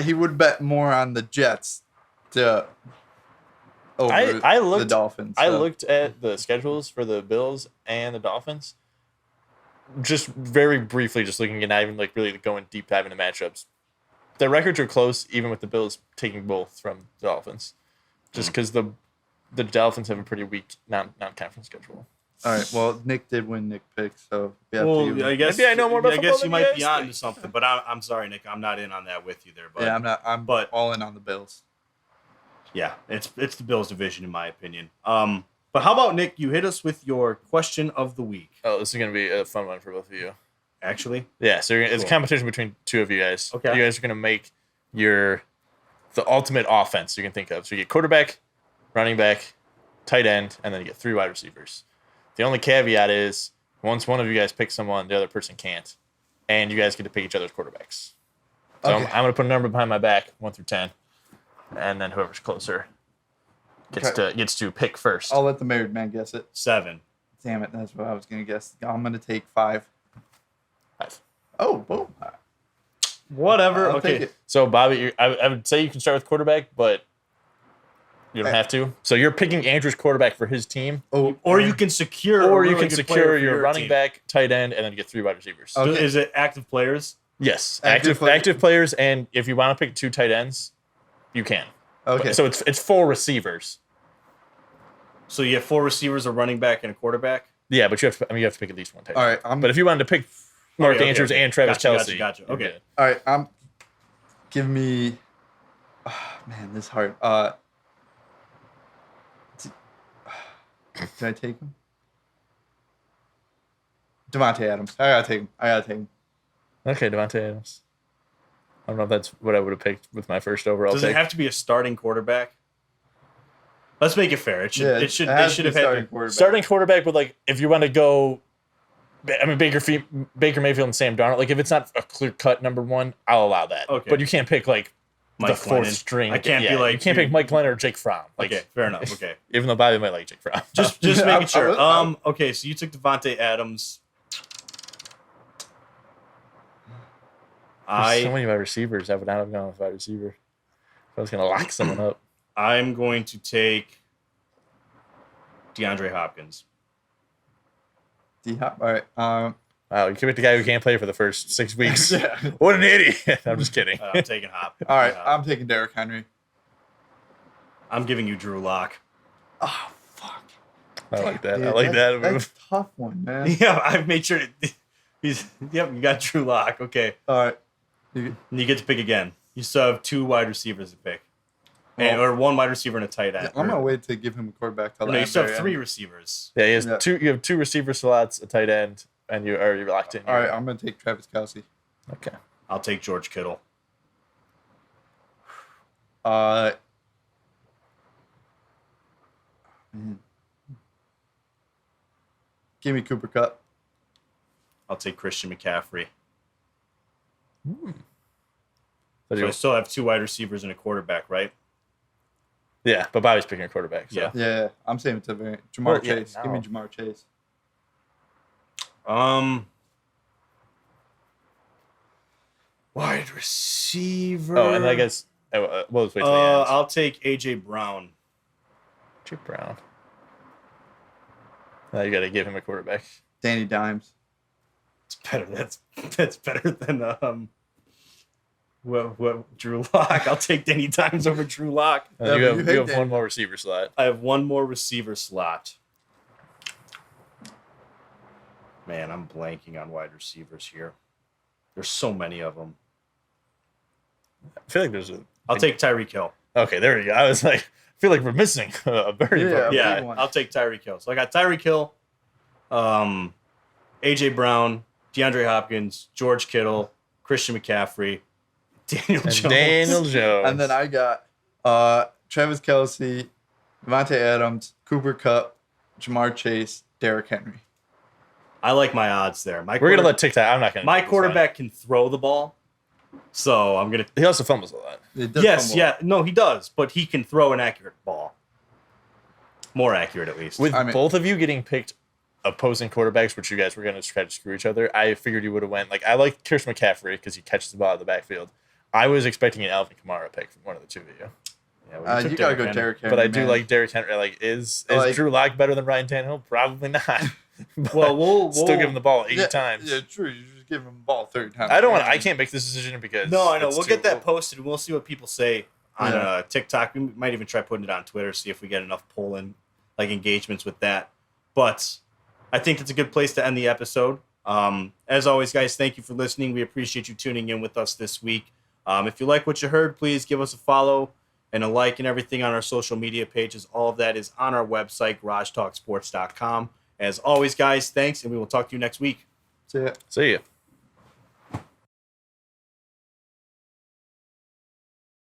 he would bet more on the Jets to over I looked, the Dolphins. I looked at the schedules for the Bills and the Dolphins. Just very briefly, just looking at not even like really going deep dive into matchups. Their records are close, even with the Bills taking both from the Dolphins. Just because the Dolphins have a pretty weak non-conference schedule. All right. Well, Nick did win Nick picks, so I guess maybe I know more about I guess football you than might you be guys on to something, but I'm sorry, Nick. I'm not in on that with you there. But yeah, I'm not. I'm but- all in on the Bills. yeah, it's the Bills division in my opinion. But how about Nick? You hit us with your question of the week. Oh, this is gonna be a fun one for both of you. Actually, Yeah, so it's Cool. a competition between two of you guys. Okay. You guys are gonna make the ultimate offense you can think of. So you get quarterback, running back, tight end, and then you get 3 wide receivers. The only caveat is once one of you guys picks someone, the other person can't, and you guys get to pick each other's quarterbacks. So Okay. I'm gonna put a number behind my back, 1 through 10, and then whoever's closer gets to pick first. I'll let the married man guess it. 7. Damn it, that's what I was gonna guess. I'm gonna take 5. 5. Oh, boom. Whatever. I'll Okay. take it. So Bobby, I would say you can start with quarterback, but you don't have to. So you're picking Andrew's quarterback for his team. Oh, Or you can secure. a Or you really can good player secure for your running team. back, tight end, and then you get 3 wide receivers. Okay. Is it active players? Yes, Active active players, and if you want to pick 2 tight ends, you can. Okay. So it's 4 receivers. So you have 4 receivers, a running back, and a quarterback. Yeah, but you have to pick at least 1 tight end. All right. But if you wanted to pick Mark Okay, Andrews okay. and Travis Gotcha, Kelce, gotcha. you're Okay. good. All right. Give me. Oh, man, this is hard. Did I take him? Devontae Adams. I gotta take him. Okay, Devontae Adams. I don't know if that's what I would have picked with my first overall Does pick. it have to be a starting quarterback? Let's make it fair. It should. Yeah, It should. it They has should to have be had. starting quarterback. Starting quarterback with like if you want to go, I mean Baker Mayfield and Sam Darnold. Like if it's not a clear cut number 1, I'll allow that. Okay. But you can't pick like Mike the 4th Glennon. string. I can't be like you can't pick Mike Glennon or Jake Fromm. Like, Okay, fair enough. Okay, even though Bobby might like Jake Fromm. just I- making sure. I- Okay, so you took Devontae Adams. There's so many wide receivers. I would not have gone with wide receiver. If I was gonna lock someone up. I'm going to take DeAndre Hopkins. D-Hop. All right. Wow, you can pick the guy who can't play for the first 6 weeks. Yeah. What an idiot! I'm just kidding. I'm taking Hop. All right. Hop. I'm taking Derrick Henry. I'm giving you Drew Lock. Oh, fuck. I like that. Dude, I like that that's move. a tough one, man. Yeah, I've made sure. Yep, you got Drew Lock. Okay, All right. and you get to pick again. You still have 2 wide receivers to pick, or 1 wide receiver and a tight end. I'm gonna wait to give him a quarterback till No, the you end, still have very 3 end. receivers. Yeah, he has Yeah. 2. You have 2 receiver slots, a tight end, and you're locked in. All right. I'm gonna take Travis Kelce. Okay. I'll take George Kittle. Man. Give me Cooper Kupp. I'll take Christian McCaffrey. So So you- I still have 2 wide receivers and a quarterback, right? yeah, but Bobby's picking a quarterback. So. Yeah. Yeah, I'm saying it's a very Jamar Well, yeah, Chase. Give me no. Jamar Chase. Wide receiver. Oh, and I guess we'll just wait till the end. I'll take AJ Brown. Chip Brown. Now you got to give him a quarterback. Danny Dimes. It's better. That's better than what Drew Lock. I'll take Danny Dimes over Drew Lock. And Yeah, you but have, you you hate have Danny. one more receiver slot. I have 1 more receiver slot. Man, I'm blanking on wide receivers here. There's so many of them. I feel like there's a. I'll take Tyreek Hill. Okay, there we go. I was like, I feel like we're missing a very important. big Yeah, one. I'll take Tyreek Hill. So I got Tyreek Hill, AJ Brown, DeAndre Hopkins, George Kittle, Christian McCaffrey, Daniel And Jones. Daniel Jones. And then I got Travis Kelce, Devontae Adams, Cooper Kupp, Jamar Chase, Derrick Henry. I like my odds there. We're gonna let TikTok. I'm not gonna. My take this one. quarterback can throw the ball, so I'm gonna. He also fumbles a lot. It does Yes, fumble. yeah, no, he does, but he can throw an accurate ball. More accurate, at least. With both of you getting picked opposing quarterbacks, which you guys were going to try to screw each other, I figured you would have went. Like, I like Christian McCaffrey because he catches the ball out of the backfield. I was expecting an Alvin Kamara pick from one of the two of you. Yeah, well, You gotta go Derrick Henry. But I do man. like Derrick Henry. Like, is Like- Drew Lock better than Ryan Tannehill? Probably not. But Well, we'll still give him the ball 80 times. Yeah, true. You just give him the ball 30 times. I can't make this decision because No, I know. it's We'll too- get that posted, and we'll see what people say on Yeah. TikTok. We might even try putting it on Twitter, see if we get enough polling, like engagements with that. But I think it's a good place to end the episode. As always, guys, thank you for listening. We appreciate you tuning in with us this week. If you like what you heard, please give us a follow and a like and everything on our social media pages. All of that is on our website, garagetalksports.com. As always, guys, thanks, and we will talk to you next week. See ya. See ya.